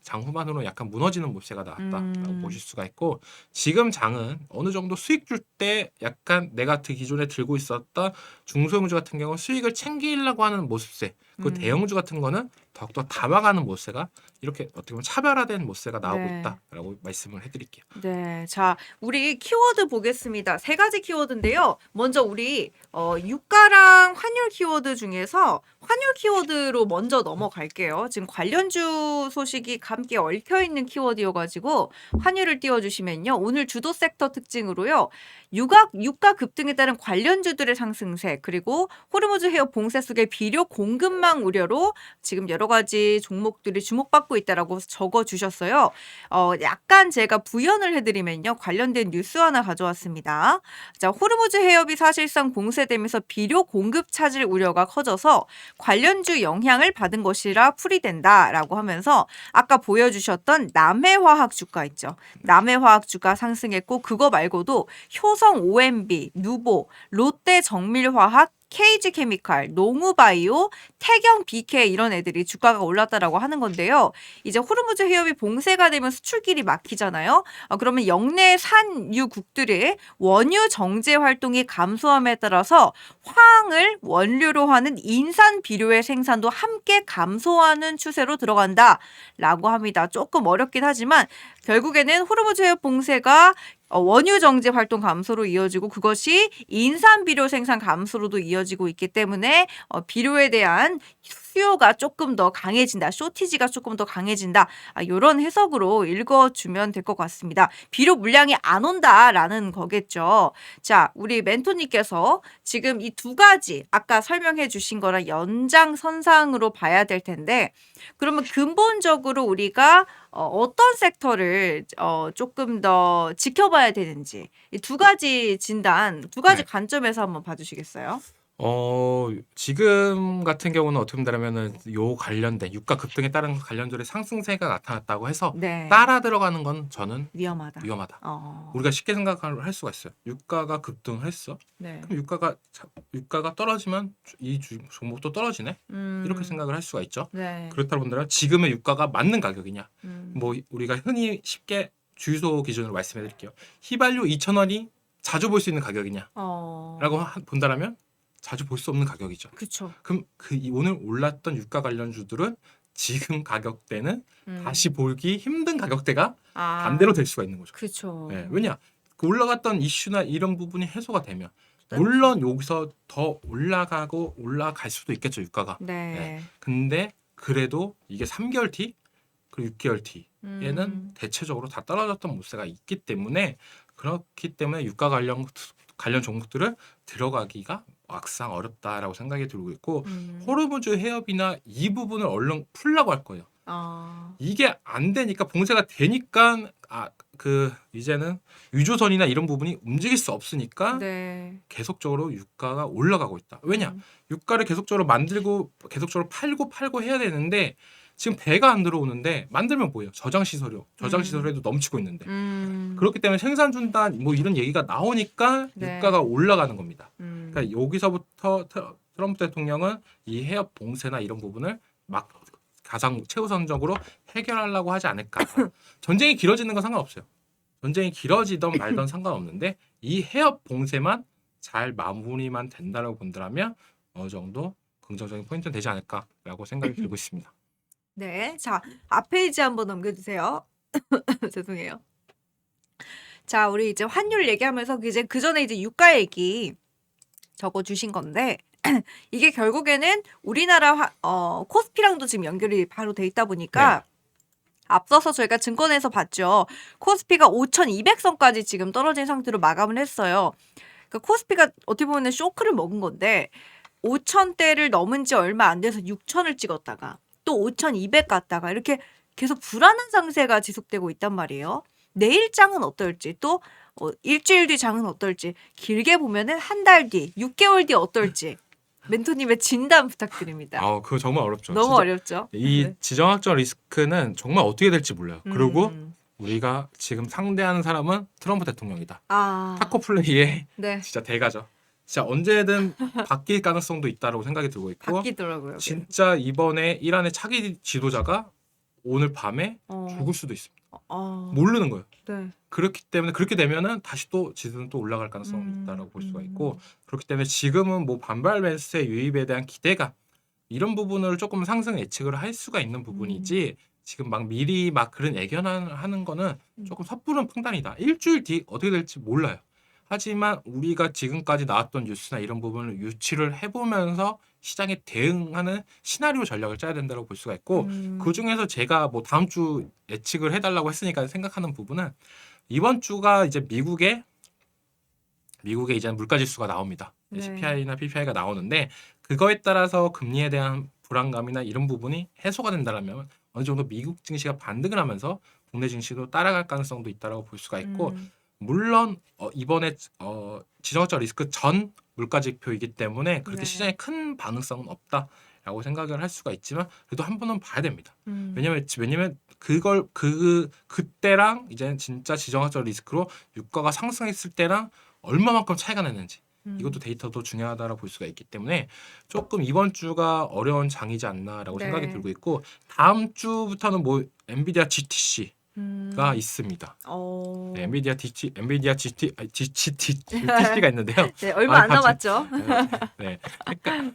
B: 장 후반으로 약간 무너지는 모습가 나왔다라고 보실 수가 있고 지금 장은 어느 정도 수익 줄 때 약간 내가 기존에 들고 있었던 중소형주 같은 경우는 수익을 챙기려고 하는 모습세 그 대형주 같은 거는 더욱더 담아가는 모습세가 이렇게 어떻게 보면 차별화된 모습세가 나오고
A: 네.
B: 있다라고 말씀을 해드릴게요.
A: 네. 자, 우리 키워드 보겠습니다. 세 가지 키워드인데요. 먼저 우리 유가랑 환율 키워드 중에서 환율 키워드로 먼저 넘어갈게요. 지금 관련주 소식이 함께 얽혀 있는 키워드여가지고 환율을 띄워주시면요. 오늘 주도 섹터 특징으로요. 유가 급등에 따른 관련주들의 상승세 그리고 호르무즈 해협 봉쇄 속의 비료 공급망 우려로 지금 여러 가지 종목들이 주목받고 있다라고 적어주셨어요. 약간 제가 부연을 해드리면요. 관련된 뉴스 하나 가져왔습니다. 자, 호르무즈 해협이 사실상 봉쇄되면서 비료 공급 차질 우려가 커져서 관련주 영향을 받은 것이라 풀이된다라고 하면서 아까 보여주셨던 남해화학 주가 있죠. 남해화학 주가 상승했고 그거 말고도 효성 OMB, 누보, 롯데 정밀화학 KG케미칼, 농우바이오, 태경 BK 이런 애들이 주가가 올랐다라고 하는 건데요. 이제 호르무즈 해협이 봉쇄가 되면 수출길이 막히잖아요. 그러면 역내 산유국들의 원유 정제 활동이 감소함에 따라서 황을 원료로 하는 인산 비료의 생산도 함께 감소하는 추세로 들어간다라고 합니다. 조금 어렵긴 하지만 결국에는 호르무즈 해협 봉쇄가 원유 정제 활동 감소로 이어지고 그것이 인산 비료 생산 감소로도 이어지고 있기 때문에 비료에 대한 수요가 조금 더 강해진다. 쇼티지가 조금 더 강해진다. 이런 해석으로 읽어주면 될 것 같습니다. 비료 물량이 안 온다라는 거겠죠. 자, 우리 멘토님께서 지금 이 두 가지 아까 설명해 주신 거랑 연장선상으로 봐야 될 텐데 그러면 근본적으로 우리가 어떤 섹터를 조금 더 지켜봐야 되는지 이 두 가지 진단, 두 가지
B: 네.
A: 관점에서 한번 봐주시겠어요?
B: 지금 같은 경우는 어떻게 본다면은 요 관련된 유가 급등에 따른 관련주의 상승세가 나타났다고 해서
A: 네.
B: 따라 들어가는 건 저는
A: 위험하다.
B: 위험하다.
A: 어.
B: 우리가 쉽게 생각할 수가 있어요. 유가가 급등했어.
A: 네.
B: 그럼 유가가 떨어지면 이 종목도 떨어지네. 이렇게 생각을 할 수가 있죠.
A: 네.
B: 그렇다 본다면 지금의 유가가 맞는 가격이냐?
A: 음.
B: 뭐 우리가 흔히 쉽게 주유소 기준으로 말씀해 드릴게요. 휘발유 2,000원이 자주 볼 수 있는 가격이냐라고 본다라면 자주 볼 수 없는 가격이죠.
A: 그렇죠.
B: 그럼 오늘 올랐던 유가 관련주들은 지금 가격대는 다시 보기 힘든 가격대가 반대로 될 수가 있는 거죠.
A: 그렇죠.
B: 네, 왜냐? 그 올라갔던 이슈나 이런 부분이 해소가 되면
A: 네.
B: 물론 여기서 더 올라갈 수도 있겠죠, 유가가.
A: 네.
B: 근데 그래도 이게 3개월 뒤 그리고 6개월 뒤에는 대체적으로 다 떨어졌던 모세가 있기 때문에 그렇기 때문에 유가 관련 종목들을 들어가기가 막상 어렵다라고 생각이 들고 있고 호르무즈 해협이나 이 부분을 얼른 풀라고 할 거예요. 이게 안 되니까 봉쇄가 되니까 이제는 유조선이나 이런 부분이 움직일 수 없으니까
A: 네.
B: 계속적으로 유가가 올라가고 있다. 왜냐? 유가를 계속적으로 만들고 계속적으로 팔고 해야 되는데 지금 배가 안 들어오는데 만들면 뭐예요? 저장 시설에도 넘치고 있는데 그렇기 때문에 생산 중단 뭐 이런 얘기가 나오니까
A: 네.
B: 유가가 올라가는 겁니다. 그러니까 여기서부터 트럼프 대통령은 이 해협 봉쇄나 이런 부분을 막 가장 최우선적으로 해결하려고 하지 않을까. 전쟁이 길어지는 건 상관없어요. 전쟁이 길어지던 말던 상관없는데 이 해협 봉쇄만 잘 마무리만 된다라고 본다면 어느 정도 긍정적인 포인트는 되지 않을까라고 생각이 들고 있습니다.
A: 네. 자, 앞 페이지 한번 넘겨주세요. 죄송해요. 자, 우리 이제 환율 얘기하면서 이제 그 전에 이제 유가 얘기 적어주신 건데 이게 결국에는 우리나라 코스피랑도 지금 연결이 바로 돼 있다 보니까 앞서서 저희가 증권에서 봤죠. 코스피가 5,200선까지 지금 떨어진 상태로 마감을 했어요. 그러니까 코스피가 어떻게 보면 쇼크를 먹은 건데 5,000대를 넘은 지 얼마 안 돼서 6,000을 찍었다가 또 5,200 갔다가 이렇게 계속 불안한 상세가 지속되고 있단 말이에요. 내일 장은 어떨지 또 일주일 뒤 장은 어떨지 길게 보면은 한 달 뒤, 6개월 뒤 어떨지 멘토님의 진단 부탁드립니다.
B: 그거 정말 어렵죠.
A: 너무
B: 진짜
A: 어렵죠.
B: 이
A: 네.
B: 지정학적 리스크는 정말 어떻게 될지 몰라요. 그리고 우리가 지금 상대하는 사람은 트럼프 대통령이다. 타코 플레이의
A: 네.
B: 진짜 대가죠. 진짜 언제든 바뀔 가능성도 있다라고 생각이 들고 있고
A: 바뀌더라고요.
B: 진짜 이번에 이란의 차기 지도자가 오늘 밤에 죽을 수도 있습니다. 모르는 거예요.
A: 네.
B: 그렇기 때문에 그렇게 되면은 다시 또 지수는 또 올라갈 가능성이 있다라고 볼 수가 있고 그렇기 때문에 지금은 뭐 반발 매수의 유입에 대한 기대감 이런 부분을 조금 상승 예측을 할 수가 있는 부분이지 지금 막 미리 막 그런 예견하는 거는 조금 섣부른 판단이다. 일주일 뒤 어떻게 될지 몰라요. 하지만 우리가 지금까지 나왔던 뉴스나 이런 부분을 유치를 해보면서 시장에 대응하는 시나리오 전략을 짜야 된다고 볼 수가 있고 그 중에서 제가 뭐 다음 주 예측을 해달라고 했으니까 생각하는 부분은 이번 주가 이제 미국의 이제 물가지수가 나옵니다.
A: 네.
B: CPI나 PPI가 나오는데 그거에 따라서 금리에 대한 불안감이나 이런 부분이 해소가 된다면 어느 정도 미국 증시가 반등을 하면서 국내 증시도 따라갈 가능성도 있다고 볼 수가 있고 물론 이번에 지정학적 리스크 전 물가지표이기 때문에 그렇게 시장에 큰 반응성은 없다라고 생각을 할 수가 있지만 그래도 한 번은 봐야 됩니다. 왜냐면 그걸 그때랑 이제 진짜 지정학적 리스크로 유가가 상승했을 때랑 얼마만큼 차이가 났는지 이것도 데이터도 중요하다라고 볼 수가 있기 때문에 조금 이번 주가 어려운 장이지 않나라고 생각이 들고 있고 다음 주부터는 뭐 엔비디아 GTC가 있습니다. 네, 엔비디아 GTC가 있는데요.
A: 네, 얼마 안 남았죠.
B: 네,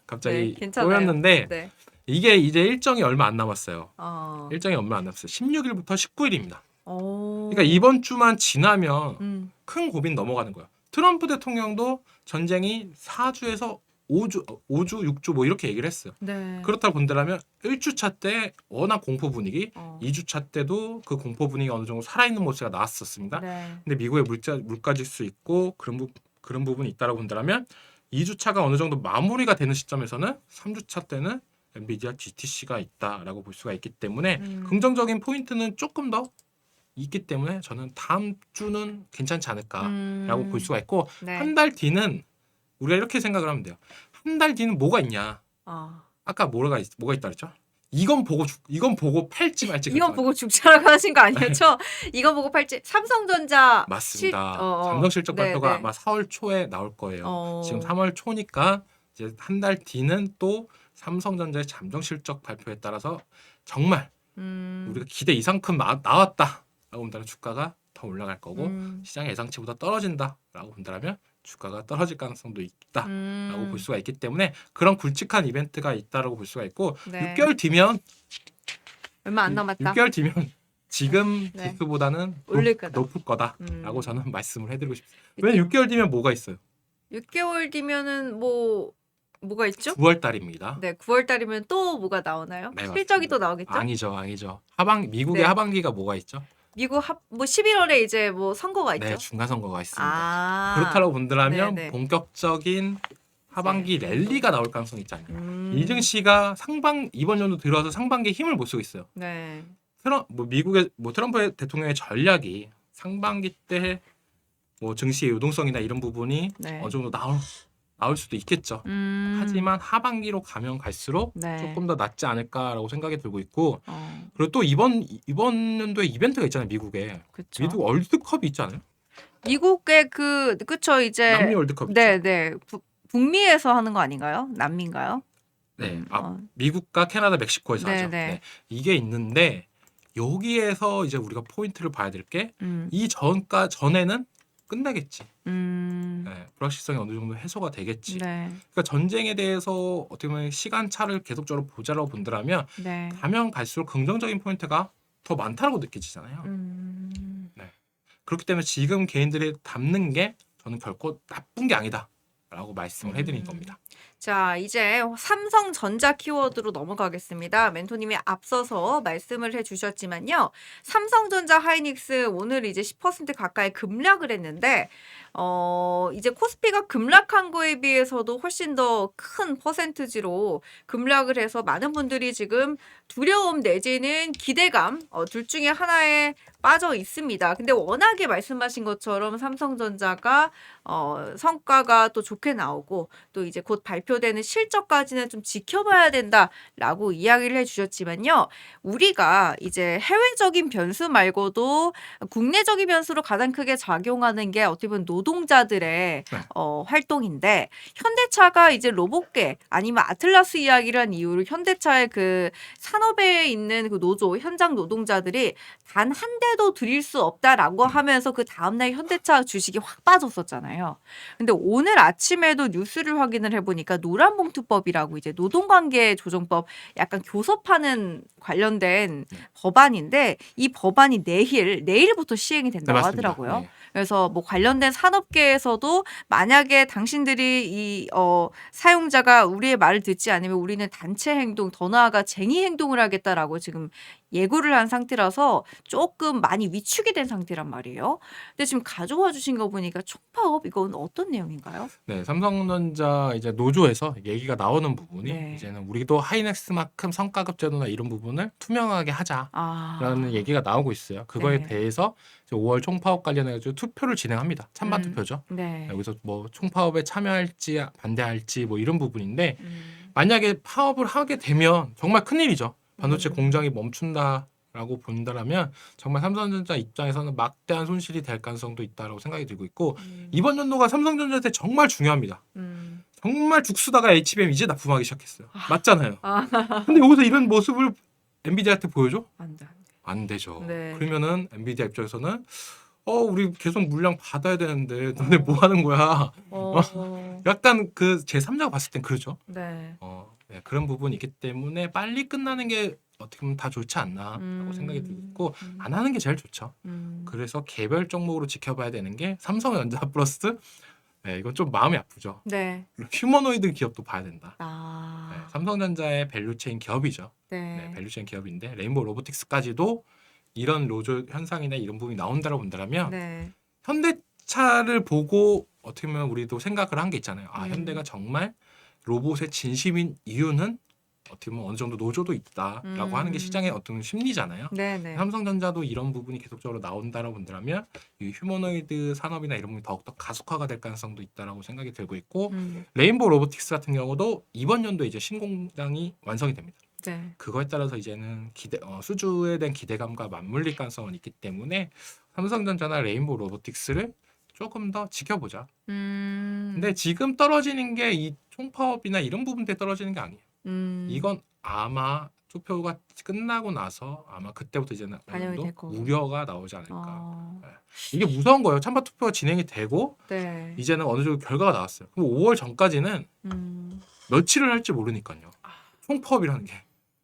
B: 갑자기
A: 괜찮아요.
B: 꼬였는데 이게 이제 일정이 얼마 안 남았어요. 16일부터 19일입니다. 그러니까 이번 주만 지나면 큰 고민 넘어가는 거예요. 트럼프 대통령도 전쟁이 4주에서 5주, 6주 뭐 이렇게 얘기를 했어요. 그렇다고 본다면 1주차 때 워낙 공포 분위기, 2주차 때도 그 공포 분위기가 어느 정도 살아있는 모습이 나왔었습니다. 근데 미국의 물가지수 있고 그런 부분이 있다고 본다면 2주차가 어느 정도 마무리가 되는 시점에서는 3주차 때는 엔비디아 GTC가 있다라고 볼 수가 있기 때문에 긍정적인 포인트는 조금 더 있기 때문에 저는 다음 주는 괜찮지 않을까라고 볼 수가 있고 한 달 뒤는 우리가 이렇게 생각을 하면 돼요. 한 달 뒤는 뭐가 있냐? 아까 뭐가 있다 그랬죠? 이건 보고 팔지 말지
A: 이건
B: 결정하자.
A: 보고 죽자라고 하신 거 아니었죠? 이건 보고 팔지. 삼성전자
B: 맞습니다. 잠정 실적 발표가
A: 네네.
B: 아마 4월 초에 나올 거예요. 지금
A: 어.
B: 3월 초니까 이제 한 달 뒤는 또 삼성전자의 잠정 실적 발표에 따라서 정말 우리가 기대 이상큼 나왔다라고 본다면 주가가 더 올라갈 거고 시장 예상치보다 떨어진다라고 본다면 주가가 떨어질 가능성도 있다라고 볼 수가 있기 때문에 그런 굵직한 이벤트가 있다라고 볼 수가 있고
A: 네.
B: 6개월 뒤면
A: 얼마 안 남았다.
B: 6개월 뒤면 지금
A: 네.
B: 지수보다는
A: 올릴 거다.
B: 높을 거다라고 저는 말씀을 해드리고 싶습니다.
A: 이때-
B: 왜냐면 6개월 뒤면 뭐가 있어요?
A: 6개월 뒤면은 뭐가 있죠?
B: 9월 달입니다.
A: 네, 9월 달이면 또 뭐가 나오나요?
B: 네,
A: 실적이
B: 맞습니다.
A: 또 나오겠죠?
B: 아니죠. 미국의
A: 네.
B: 하반기가 뭐가 있죠?
A: 미국 11월에 이제 뭐 선거가 있죠?
B: 네, 중간 선거가 있습니다.
A: 아.
B: 그렇다고 본다면
A: 네네.
B: 본격적인 하반기 랠리가 나올 가능성이 있지 않냐. 이증 씨가 이번 연도 들어와서 상반기에 힘을 못 쓰고 있어요.
A: 네.
B: 미국의 트럼프 대통령의 전략이 상반기 때 증시의 유동성이나 이런 부분이
A: 네.
B: 어느 정도 나올 수도 있겠죠. 하지만 하반기로 가면 갈수록
A: 네.
B: 조금 더 낫지 않을까라고 생각이 들고 있고
A: 어,
B: 그리고 또 이번 연도에 이벤트가 있잖아요. 미국에
A: 그쵸.
B: 미국 월드컵이 있지 않아요?
A: 미국의 그쵸 이제
B: 남미 월드컵 있죠.
A: 네. 북미에서 하는 거 아닌가요? 남미인가요?
B: 네.
A: 어.
B: 미국과 캐나다, 멕시코에서 하죠.
A: 네네.
B: 네. 이게 있는데 여기에서 이제 우리가 포인트를 봐야 될 게 이 전에는 끝나겠지. 네, 불확실성이 어느 정도 해소가 되겠지.
A: 네.
B: 그러니까 전쟁에 대해서 어떻게 보면 시간차를 계속적으로 보자라고 본다면
A: 네.
B: 가면 갈수록 긍정적인 포인트가 더 많다고 느껴지잖아요. 그렇기 때문에 지금 개인들이 담는 게 저는 결코 나쁜 게 아니다라고 말씀을 해드리는 겁니다.
A: 자, 이제 삼성전자 키워드로 넘어가겠습니다. 멘토님이 앞서서 말씀을 해주셨지만요. 삼성전자 하이닉스 오늘 이제 10% 가까이 급락을 했는데, 이제 코스피가 급락한 거에 비해서도 훨씬 더 큰 퍼센트지로 급락을 해서 많은 분들이 지금 두려움 내지는 기대감, 둘 중에 하나에 빠져 있습니다. 근데 워낙에 말씀하신 것처럼 삼성전자가 성과가 또 좋게 나오고 또 이제 곧 발표되는 실적까지는 좀 지켜봐야 된다라고 이야기를 해주셨지만요. 우리가 이제 해외적인 변수 말고도 국내적인 변수로 가장 크게 작용하는 게 어떻게 보면 노동자들의 활동인데 현대차가 이제 로봇계 아니면 아틀라스 이야기를 한 이유로 현대차의 그 산업에 있는 그 노조 현장 노동자들이 단 한 대도 드릴 수 없다라고 하면서 그 다음날 현대차 주식이 확 빠졌었잖아요. 근데 오늘 아침에도 뉴스를 확인을 해보니까 노란봉투법이라고 이제 노동관계 조정법 약간 교섭하는 관련된 법안인데 이 법안이 내일부터 시행이 된다고
B: 맞습니다.
A: 하더라고요.
B: 네.
A: 그래서 뭐 관련된 산업계에서도 만약에 당신들이 이 사용자가 우리의 말을 듣지 않으면 우리는 단체 행동, 더 나아가 쟁의 행동을 하겠다라고 지금 예고를 한 상태라서 조금 많이 위축이 된 상태란 말이에요. 근데 지금 가져와 주신 거 보니까 총파업 이건 어떤 내용인가요?
B: 네, 삼성전자 이제 노조에서 얘기가 나오는 부분이
A: 네.
B: 이제는 우리도 하이넥스만큼 성과급 제도나 이런 부분을 투명하게 하자라는
A: 아,
B: 얘기가 나오고 있어요. 그거에
A: 네.
B: 대해서 이제 5월 총파업 관련해가지고 투표를 진행합니다. 찬반 투표죠.
A: 네.
B: 여기서 뭐 총파업에 참여할지 반대할지 뭐 이런 부분인데
A: 음,
B: 만약에 파업을 하게 되면 정말 큰일이죠. 반도체
A: 음.
B: 공장이 멈춘다라고 본다라면 정말 삼성전자 입장에서는 막대한 손실이 될 가능성도 있다라고 생각이 들고 있고 이번 연도가 삼성전자한테 정말 중요합니다. 정말 죽쓰다가 HBM 이제 납품하기 시작했어요. 맞잖아요. 근데 여기서 이런 모습을 엔비디아한테 보여줘?
A: 안 돼.
B: 안 되죠.
A: 네.
B: 그러면은 엔비디아 입장에서는 우리 계속 물량 받아야 되는데 너네 뭐 하는 거야? 약간 그 제3자가 봤을 땐 그러죠.
A: 네.
B: 네, 그런 부분이 있기 때문에 빨리 끝나는 게 어떻게 보면 다 좋지 않나라고 생각이 들고 안 하는 게 제일 좋죠. 그래서 개별 종목으로 지켜봐야 되는 게 삼성전자 플러스 이건 좀 마음이 아프죠.
A: 네.
B: 휴머노이드 기업도 봐야 된다.
A: 아.
B: 삼성전자의 밸류체인 기업이죠.
A: 네.
B: 밸류체인 기업인데 레인보우 로보틱스까지도 이런 노조 현상이나 이런 부분이 나온다고 본다면
A: 네.
B: 현대차를 보고 어떻게 보면 우리도 생각을 한 게 있잖아요.
A: 음.
B: 현대가 정말 로봇의 진심인 이유는 어떻게 보면 어느 정도 노조도 있다라고 하는 게 시장의 어떤 심리잖아요.
A: 네네.
B: 삼성전자도 이런 부분이 계속적으로 나온다라고 본다면 이 휴머노이드 산업이나 이런 부분이 더욱더 가속화가 될 가능성도 있다라고 생각이 들고 있고 레인보우 로보틱스 같은 경우도 이번 연도에 이제 신공장이 완성이 됩니다.
A: 네.
B: 그거에 따라서 이제는 수주에 대한 기대감과 맞물릴 가능성은 있기 때문에 삼성전자나 레인보우 로보틱스를 조금 더 지켜보자. 근데 지금 떨어지는 게 이 총파업이나 이런 부분 때 떨어지는 게 아니에요. 이건 아마 투표가 끝나고 나서 아마 그때부터 이제는 어느
A: 반영이 될
B: 정도
A: 거고.
B: 우려가 나오지 않을까.
A: 어,
B: 이게 무서운 거예요. 찬반 투표가 진행이 되고
A: 네.
B: 이제는 어느 정도 결과가 나왔어요. 그럼 5월 전까지는
A: 음.
B: 며칠을 할지 모르니까요. 총파업이라는 게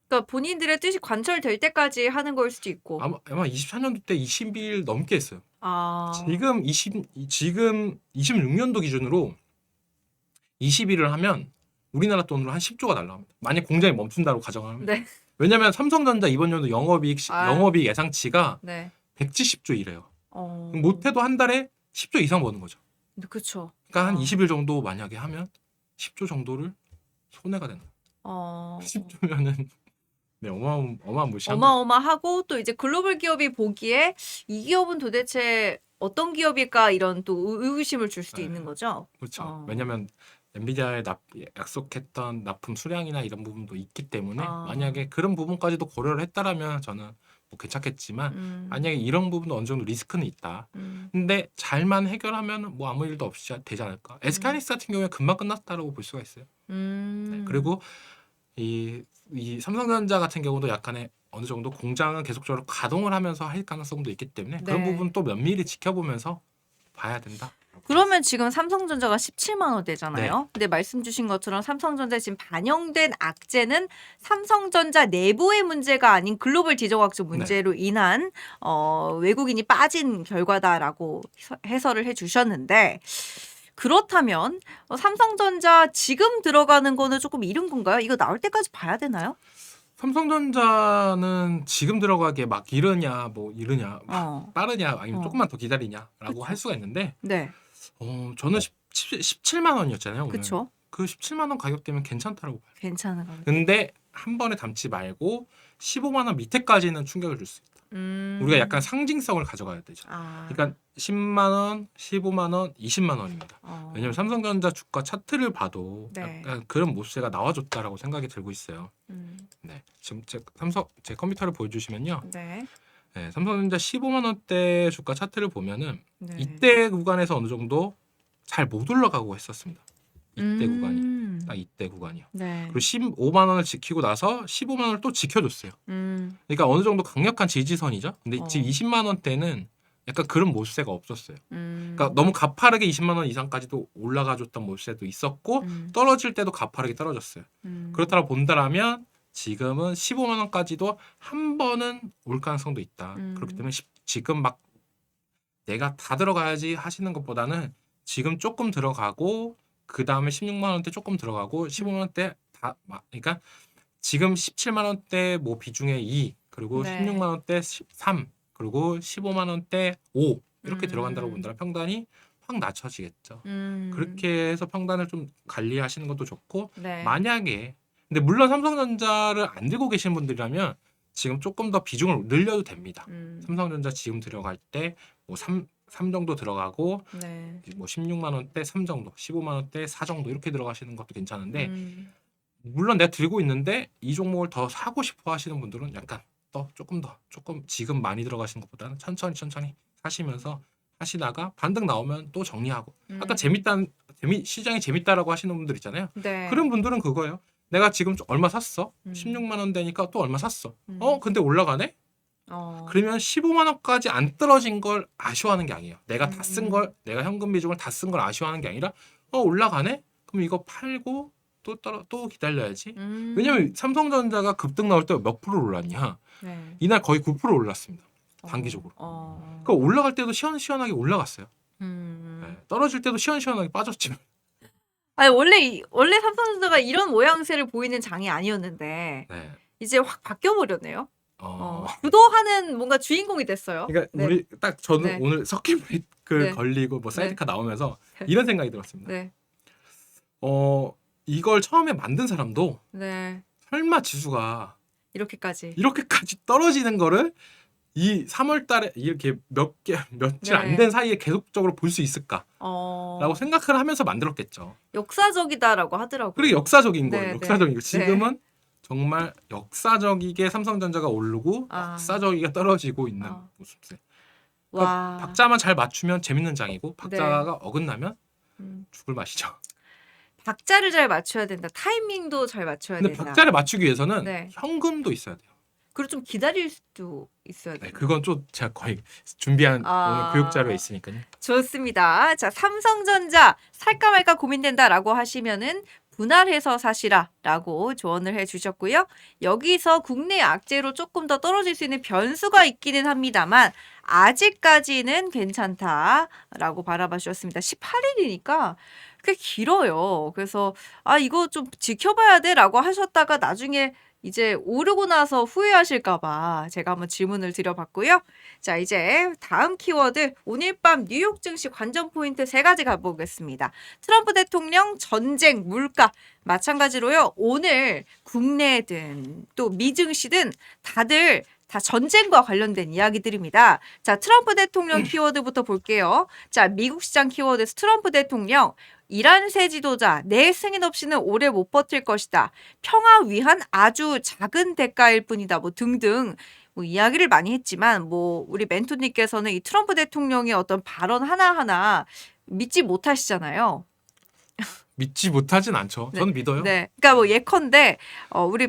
A: 그러니까 본인들의 뜻이 관철될 때까지 하는 걸 수도 있고.
B: 아마 24년도 때 20일 넘게 했어요.
A: 아.
B: 지금 26년도 기준으로 20일을 하면 우리나라 돈으로 한 10조가 날라갑니다. 만약 공장이 멈춘다고 가정하면.
A: 네.
B: 왜냐면 삼성전자 이번 연도 영업이익
A: 아.
B: 예상치가
A: 네.
B: 170조 이래요.
A: 어.
B: 못해도 한 달에 10조 이상 버는 거죠.
A: 그렇죠.
B: 그러니까 한
A: 아.
B: 20일 정도 만약에 하면 10조 정도를 손해가 되는 거예요.
A: 어.
B: 10조면은 네, 어마무시한
A: 어마어마하고 또 이제 글로벌 기업이 보기에 이 기업은 도대체 어떤 기업일까 이런 또 의구심을 줄 수도
B: 네.
A: 있는 거죠.
B: 그렇죠. 왜냐하면 엔비디아에 약속했던 납품 수량이나 이런 부분도 있기 때문에
A: 아.
B: 만약에 그런 부분까지도 고려를 했다라면 저는 뭐 괜찮겠지만 만약에 이런 부분도 어느 정도 리스크는 있다. 근데 잘만 해결하면 뭐 아무 일도 없이 되지 않을까. SK하이닉스 같은 경우에 금방 끝났다라고 볼 수가 있어요. 네, 그리고 이 삼성전자 같은 경우도 약간의 어느 정도 공장은 계속적으로 가동을 하면서 할 가능성도 있기 때문에 그런
A: 네.
B: 부분 또 면밀히 지켜보면서 봐야 된다.
A: 그러면 지금 삼성전자가 17만 원대잖아요. 근데 말씀 주신 것처럼 삼성전자에 지금 반영된 악재는 삼성전자 내부의 문제가 아닌 글로벌 지정학적 문제로 인한 외국인이 빠진 결과다라고 해설을 해주셨는데 그렇다면 삼성전자 지금 들어가는 거는 조금 이른 건가요? 이거 나올 때까지 봐야 되나요?
B: 삼성전자는 지금 들어가기에 막 이르냐
A: 어.
B: 빠르냐 아니면
A: 어.
B: 조금만 더 기다리냐라고
A: 그쵸.
B: 할 수가 있는데
A: 네.
B: 저는 17만 원이었잖아요. 오늘.
A: 그렇죠.
B: 그 17만 원 가격대면 괜찮다라고 봐요.
A: 괜찮은 거.
B: 근데 한 번에 담지 말고 15만 원 밑에까지는 충격을 줄 수 있다. 우리가 약간 상징성을 가져가야 되죠.
A: 아.
B: 그러니까 10만 원, 15만 원, 20만 원입니다. 왜냐면 삼성전자 주가 차트를 봐도
A: 네.
B: 약간 그런 모습가 나와줬다라고 생각이 들고 있어요. 네, 지금 제 컴퓨터를 보여주시면요.
A: 네.
B: 네, 삼성전자 15만 원대 주가 차트를 보면은
A: 네.
B: 이때 구간에서 어느 정도 잘 못 올라가고 했었습니다. 이때 구간이 딱 이때 구간이요.
A: 네.
B: 그리고 15만 원을 지키고 나서 15만 원을 또 지켜줬어요. 그러니까 어느 정도 강력한 지지선이죠. 근데 지금 20만 원대는 약간 그런 모습세가 없었어요. 그러니까 너무 가파르게 20만 원 이상까지도 올라가줬던 모습세도 있었고 떨어질 때도 가파르게 떨어졌어요. 그렇다고 본다라면 지금은 15만 원까지도 한 번은 올 가능성도 있다. 그렇기 때문에 지금 막 내가 다 들어가야지 하시는 것보다는 지금 조금 들어가고 그 다음에 16만 원대 조금 들어가고 15만 원대 그러니까 지금 17만 원대 뭐 비중의 2 그리고
A: 네.
B: 16만 원대 3 그리고 15만 원대 5 이렇게 들어간다고 본다면 평단이 확 낮춰지겠죠. 그렇게 해서 평단을 좀 관리하시는 것도 좋고
A: 네.
B: 만약에 근데 물론 삼성전자를 안 들고 계신 분들이라면 지금 조금 더 비중을 늘려도 됩니다. 삼성전자 지금 들어갈 때 뭐 3 정도 들어가고
A: 네.
B: 뭐 16만 원대 3 정도, 15만 원대 4 정도 이렇게 들어가시는 것도 괜찮은데 물론 내가 들고 있는데 이 종목을 더 사고 싶어 하시는 분들은 약간 조금 지금 많이 들어가시는 것보다는 천천히 사시면서 하시다가 반등 나오면 또 정리하고 아까 시장이 재밌다라고 하시는 분들 있잖아요.
A: 네.
B: 그런 분들은 그거예요. 내가 지금 얼마 샀어? 16만 원 되니까 또 얼마 샀어? 근데 올라가네? 그러면 15만 원까지 안 떨어진 걸 아쉬워하는 게 아니에요. 내가 다 쓴 걸, 내가 현금 비중을 다 쓴 걸 아쉬워하는 게 아니라 올라가네? 그럼 이거 팔고 또 기다려야지. 왜냐면 삼성전자가 급등 나올 때 몇 프로 올랐냐?
A: 네.
B: 이날 거의 9% 올랐습니다. 단기적으로. 그러니까 올라갈 때도 시원시원하게 올라갔어요. 네, 떨어질 때도 시원시원하게 빠졌지만.
A: 아니 원래 삼성전자가 이런 모양새를 보이는 장이 아니었는데
B: 네.
A: 이제 확 바뀌어 버렸네요. 주도하는 뭔가 주인공이 됐어요.
B: 그러니까
A: 네.
B: 우리 저는
A: 네.
B: 오늘 서킷 브레이크
A: 네.
B: 걸리고 뭐 사이드카 나오면서 이런 생각이 들었습니다.
A: 네.
B: 이걸 처음에 만든 사람도
A: 네.
B: 설마 지수가
A: 이렇게까지.
B: 이렇게까지 떨어지는 거를 이 3월 달에 이렇게 며칠 안
A: 네.
B: 된 사이에 계속적으로 볼 수 있을까라고
A: 어.
B: 생각을 하면서 만들었겠죠.
A: 역사적이다라고 하더라고요.
B: 그리고 역사적인 거예요.
A: 네,
B: 역사적인
A: 네.
B: 거. 지금은 정말 역사적이게 삼성전자가 오르고
A: 아.
B: 역사적이게 떨어지고 있는
A: 아.
B: 모습들. 그러니까
A: 와.
B: 박자만 잘 맞추면 재밌는 장이고
A: 네.
B: 박자가 어긋나면
A: 음.
B: 죽을 맛이죠.
A: 박자를 잘 맞춰야 된다. 타이밍도 잘 맞춰야
B: 근데
A: 된다.
B: 박자를 맞추기 위해서는
A: 네.
B: 현금도 있어야 돼요.
A: 그리고 좀 기다릴 수도 있어야
B: 네,
A: 돼요.
B: 그건 좀 제가 거의 준비한 오늘 교육 자료에 있으니까요.
A: 좋습니다. 자, 삼성전자 살까 말까 고민된다라고 하시면은 분할해서 사시라라고 조언을 해주셨고요. 여기서 국내 악재로 조금 더 떨어질 수 있는 변수가 있기는 합니다만 아직까지는 괜찮다라고 바라봐 주셨습니다. 18일이니까 꽤 길어요. 그래서 이거 좀 지켜봐야 돼라고 하셨다가 나중에 이제 오르고 나서 후회하실까 봐 제가 한번 질문을 드려봤고요. 자, 이제 다음 키워드 오늘 밤 뉴욕 증시 관전 포인트 3가지 가보겠습니다. 트럼프 대통령, 전쟁, 물가 마찬가지로요. 오늘 국내든 또 미증시든 다들 다 전쟁과 관련된 이야기들입니다. 자, 트럼프 대통령 키워드부터 볼게요. 자, 미국 시장 키워드에서 트럼프 대통령 이란 새 지도자 내 승인 없이는 오래 못 버틸 것이다. 평화 위한 아주 작은 대가일 뿐이다. 뭐 등등 뭐 이야기를 많이 했지만 뭐 우리 멘토님께서는 이 트럼프 대통령의 어떤 발언 하나하나 믿지 못하시잖아요.
B: 믿지 못하진 않죠.
A: 네.
B: 저는 믿어요.
A: 네. 그러니까 뭐 예컨대 우리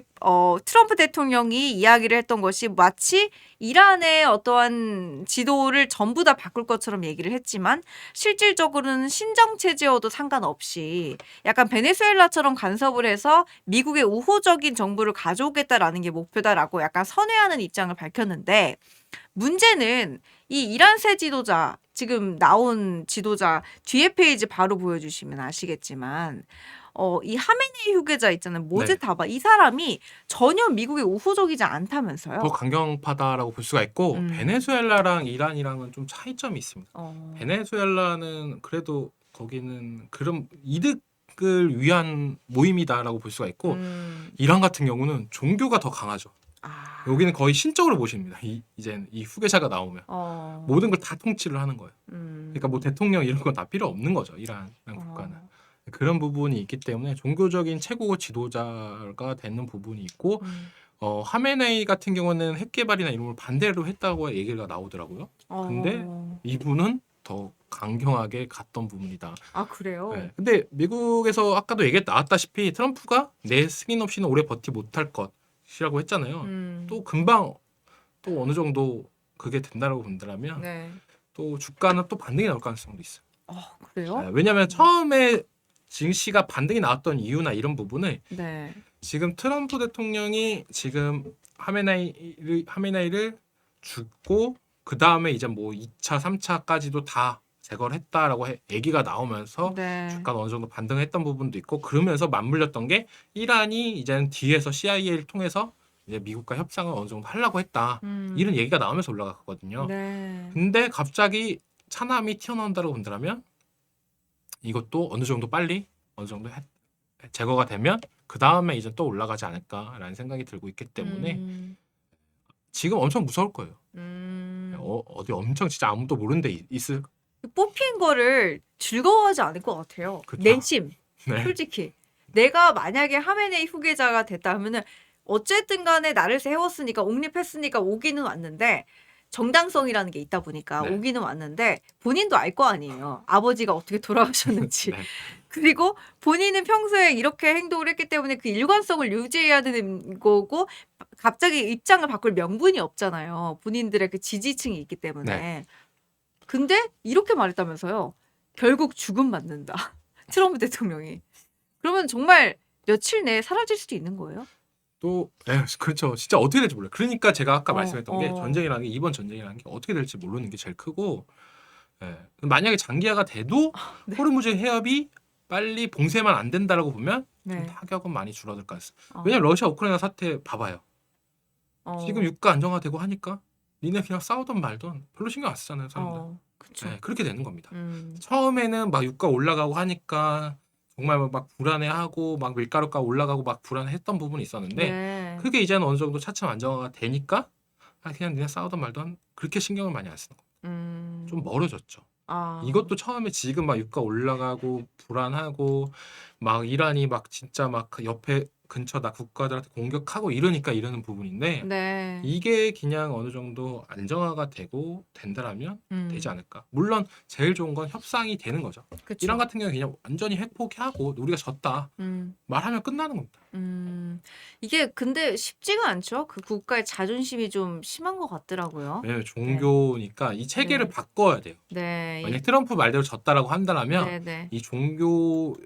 A: 트럼프 대통령이 이야기를 했던 것이 마치 이란의 어떠한 지도를 전부 다 바꿀 것처럼 얘기를 했지만 실질적으로는 신정 체제여도 상관없이 약간 베네수엘라처럼 간섭을 해서 미국의 우호적인 정부를 가져오겠다라는 게 목표다라고 약간 선회하는 입장을 밝혔는데 문제는 이 이란 새 지도자 지금 나온 지도자 뒤에 페이지 바로 보여주시면 아시겠지만 이 하메네이 후계자 있잖아요. 모제타바 이 사람이 전혀 미국에 우호적이지 않다면서요.
B: 더 강경파다라고 볼 수가 있고 베네수엘라랑 이란이랑은 좀 차이점이 있습니다. 베네수엘라는 그래도 거기는 그런 이득을 위한 모임이다라고 볼 수가 있고 이란 같은 경우는 종교가 더 강하죠. 여기는 거의 신적으로 보십니다. 이제 이 후계자가 나오면 모든 걸 다 통치를 하는 거예요. 그러니까 뭐 대통령 이런 건 다 필요 없는 거죠. 이란 국가는 그런 부분이 있기 때문에 종교적인 최고 지도자가 되는 부분이 있고 하메네이 같은 경우는 핵 개발이나 이런 걸 반대로 했다고 얘기가 나오더라고요. 근데 이분은 더 강경하게 갔던 부분이다.
A: 아 그래요?
B: 네. 근데 미국에서 아까도 얘기 나왔다시피 트럼프가 내 승인 없이는 오래 버티 못할 것이라고 했잖아요. 또 금방 또 어느 정도 그게 된다라고 본다면
A: 네.
B: 또 주가는 또 반등이 나올 가능성도 있어요.
A: 그래요?
B: 네, 왜냐하면 처음에 증시가 반등이 나왔던 이유나 이런 부분을
A: 네.
B: 지금 트럼프 대통령이 지금 하메네이를 죽고 그 다음에 이제 뭐 2차, 3차까지도 다 제거를 했다라고 얘기가 나오면서
A: 네.
B: 주가가 어느 정도 반등했던 부분도 있고 그러면서 맞물렸던 게 이란이 이제는 뒤에서 CIA를 통해서 이제 미국과 협상을 어느 정도 하려고 했다 이런 얘기가 나오면서 올라갔거든요.
A: 네.
B: 근데 갑자기 차남이 튀어나온다고 본다면 이것도 어느 정도 빨리 어느 정도 제거가 되면 그 다음에 이제 또 올라가지 않을까라는 생각이 들고 있기 때문에 지금 엄청 무서울 거예요. 어디 엄청 진짜 아무도 모르는 데 있을
A: 뽑힌 거를 즐거워하지 않을 것 같아요.
B: 그쵸.
A: 내심
B: 네.
A: 솔직히 내가 만약에 하메네이 후계자가 됐다 하면은 어쨌든 간에 나를 세웠으니까 옹립했으니까 오기는 왔는데 정당성이라는 게 있다 보니까
B: 네.
A: 오기는 왔는데 본인도 알 거 아니에요. 아버지가 어떻게 돌아가셨는지.
B: 네.
A: 그리고 본인은 평소에 이렇게 행동을 했기 때문에 그 일관성을 유지해야 되는 거고 갑자기 입장을 바꿀 명분이 없잖아요. 본인들의 그 지지층이 있기 때문에.
B: 네.
A: 근데 이렇게 말했다면서요. 결국 죽음 맞는다. 트럼프 대통령이. 그러면 정말 며칠 내에 사라질 수도 있는 거예요?
B: 또 그렇죠. 진짜 어떻게 될지 몰라요. 그러니까 제가 아까
A: 어,
B: 말씀했던 게 전쟁이라는 게 이번 전쟁이라는 게 어떻게 될지 모르는 게 제일 크고 만약에 장기화가 돼도
A: 네.
B: 호르무즈 해협이 빨리 봉쇄만 안 된다라고 보면
A: 네.
B: 좀 타격은 많이 줄어들 것 같습니다.
A: 어.
B: 왜냐면 러시아 우크라이나 사태 봐봐요.
A: 어.
B: 지금 유가 안정화되고 하니까 니네 그냥 싸우던 말던 별로 신경 안 쓰잖아요. 사람들.
A: 그쵸.
B: 그렇게 되는 겁니다.
A: 음.
B: 처음에는 막 유가 올라가고 하니까 정말 막 불안해하고 막 밀가루가 올라가고 막 불안했던 부분이 있었는데
A: 네.
B: 그게 이제는 어느 정도 차츰 안정화가 되니까 그냥 니네 싸우던 말던 그렇게 신경을 많이 안 쓰는 거예요. 좀
A: 음.
B: 멀어졌죠.
A: 아.
B: 이것도 처음에 지금 막 유가 올라가고 불안하고 막 이란이 막 진짜 막 그 옆에 근처 나 국가들한테 공격하고 이러니까 이러는 부분인데
A: 네.
B: 이게 그냥 어느 정도 안정화가 되고 된다라면 되지
A: 음.
B: 않을까. 물론 제일 좋은 건 협상이 되는 거죠. 이란
A: 그쵸.
B: 같은 경우는 그냥 완전히 핵 포기하고 우리가 졌다
A: 음.
B: 말하면 끝나는 겁니다.
A: 이게 근데 쉽지가 않죠. 그 국가의 자존심이 좀 심한 것 같더라고요.
B: 왜냐면
A: 네.
B: 종교니까 이 체계를
A: 네.
B: 바꿔야 돼요.
A: 네.
B: 만약 트럼프 말대로 졌다라고 한다라면
A: 네네.
B: 이 종교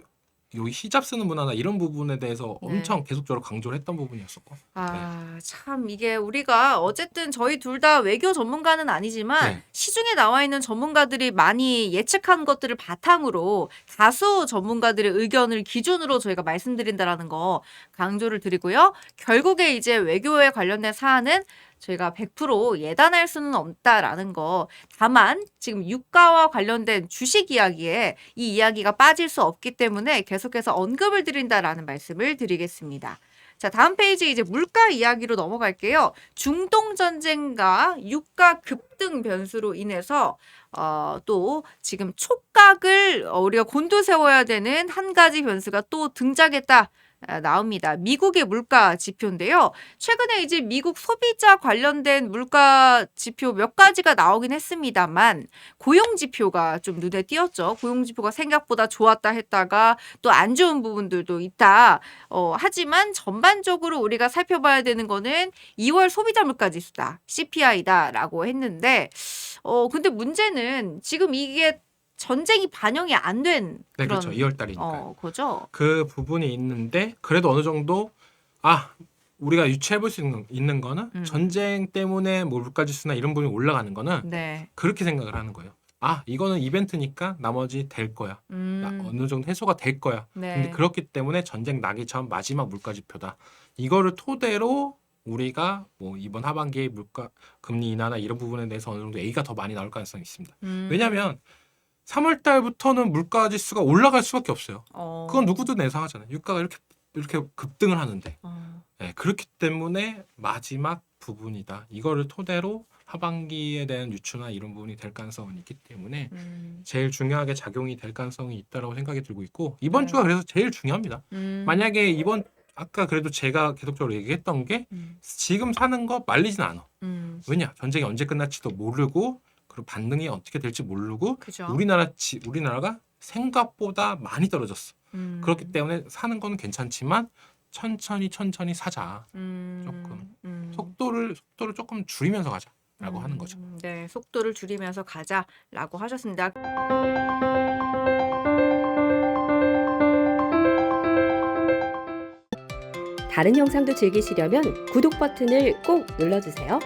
B: 요 히잡 쓰는 문화나 이런 부분에 대해서
A: 네.
B: 엄청 계속적으로 강조를 했던 부분이었었고. 네.
A: 아, 참 이게 우리가 어쨌든 저희 둘 다 외교 전문가는 아니지만
B: 네.
A: 시중에 나와 있는 전문가들이 많이 예측한 것들을 바탕으로 다수 전문가들의 의견을 기준으로 저희가 말씀드린다라는 거 강조를 드리고요. 결국에 이제 외교에 관련된 사안은 저희가 100% 예단할 수는 없다라는 거. 다만 지금 유가와 관련된 주식 이야기에 이 이야기가 빠질 수 없기 때문에 계속해서 언급을 드린다라는 말씀을 드리겠습니다. 자, 다음 페이지 이제 물가 이야기로 넘어갈게요. 중동 전쟁과 유가 급등 변수로 인해서 또 지금 촉각을 우리가 곤두세워야 되는 한 가지 변수가 또 등장했다. 나옵니다. 미국의 물가 지표인데요. 최근에 이제 미국 소비자 관련된 물가 지표 몇 가지가 나오긴 했습니다만 고용 지표가 좀 눈에 띄었죠. 고용 지표가 생각보다 좋았다 했다가 또 안 좋은 부분들도 있다. 하지만 전반적으로 우리가 살펴봐야 되는 거는 2월 소비자 물가 지수다. CPI다라고 했는데 근데 문제는 지금 이게 전쟁이 반영이 안 된
B: 네,
A: 그런
B: 그렇죠. 2월 달이니까요.
A: 거죠.
B: 그 부분이 있는데 그래도 어느 정도 우리가 유추해 볼 수 있는 거는 전쟁 때문에 뭐 물가 지수나 이런 부분이 올라가는 거는
A: 네.
B: 그렇게 생각을 하는 거예요. 이거는 이벤트니까 나머지 될 거야. 어느 정도 해소가 될 거야. 근데
A: 네.
B: 그렇기 때문에 전쟁 나기 전 마지막 물가 지표다. 이거를 토대로 우리가 뭐 이번 하반기에 물가 금리 인하나 이런 부분에 대해서 어느 정도 A가 더 많이 나올 가능성이 있습니다. 왜냐하면 3월 달부터는 물가 지수가 올라갈 수밖에 없어요. 그건 누구도 예상하잖아요. 유가가 이렇게 급등을 하는데. 네, 그렇기 때문에 마지막 부분이다. 이거를 토대로 하반기에 대한 유추나 이런 부분이 될 가능성은 있기 때문에 제일 중요하게 작용이 될 가능성이 있다라고 생각이 들고 있고 이번
A: 네.
B: 주가 그래서 제일 중요합니다. 만약에 아까 그래도 제가 계속적으로 얘기했던 게 지금 사는 거 말리진 않아. 왜냐? 전쟁이 언제 끝날지도 모르고 그리고 반응이 어떻게 될지 모르고
A: 그죠.
B: 우리나라가 생각보다 많이 떨어졌어. 그렇기 때문에 사는 건 괜찮지만 천천히 사자. 조금 속도를 조금 줄이면서 가자라고 하는 거죠.
A: 네, 속도를 줄이면서 가자라고 하셨습니다.
C: 다른 영상도 즐기시려면 구독 버튼을 꼭 눌러주세요.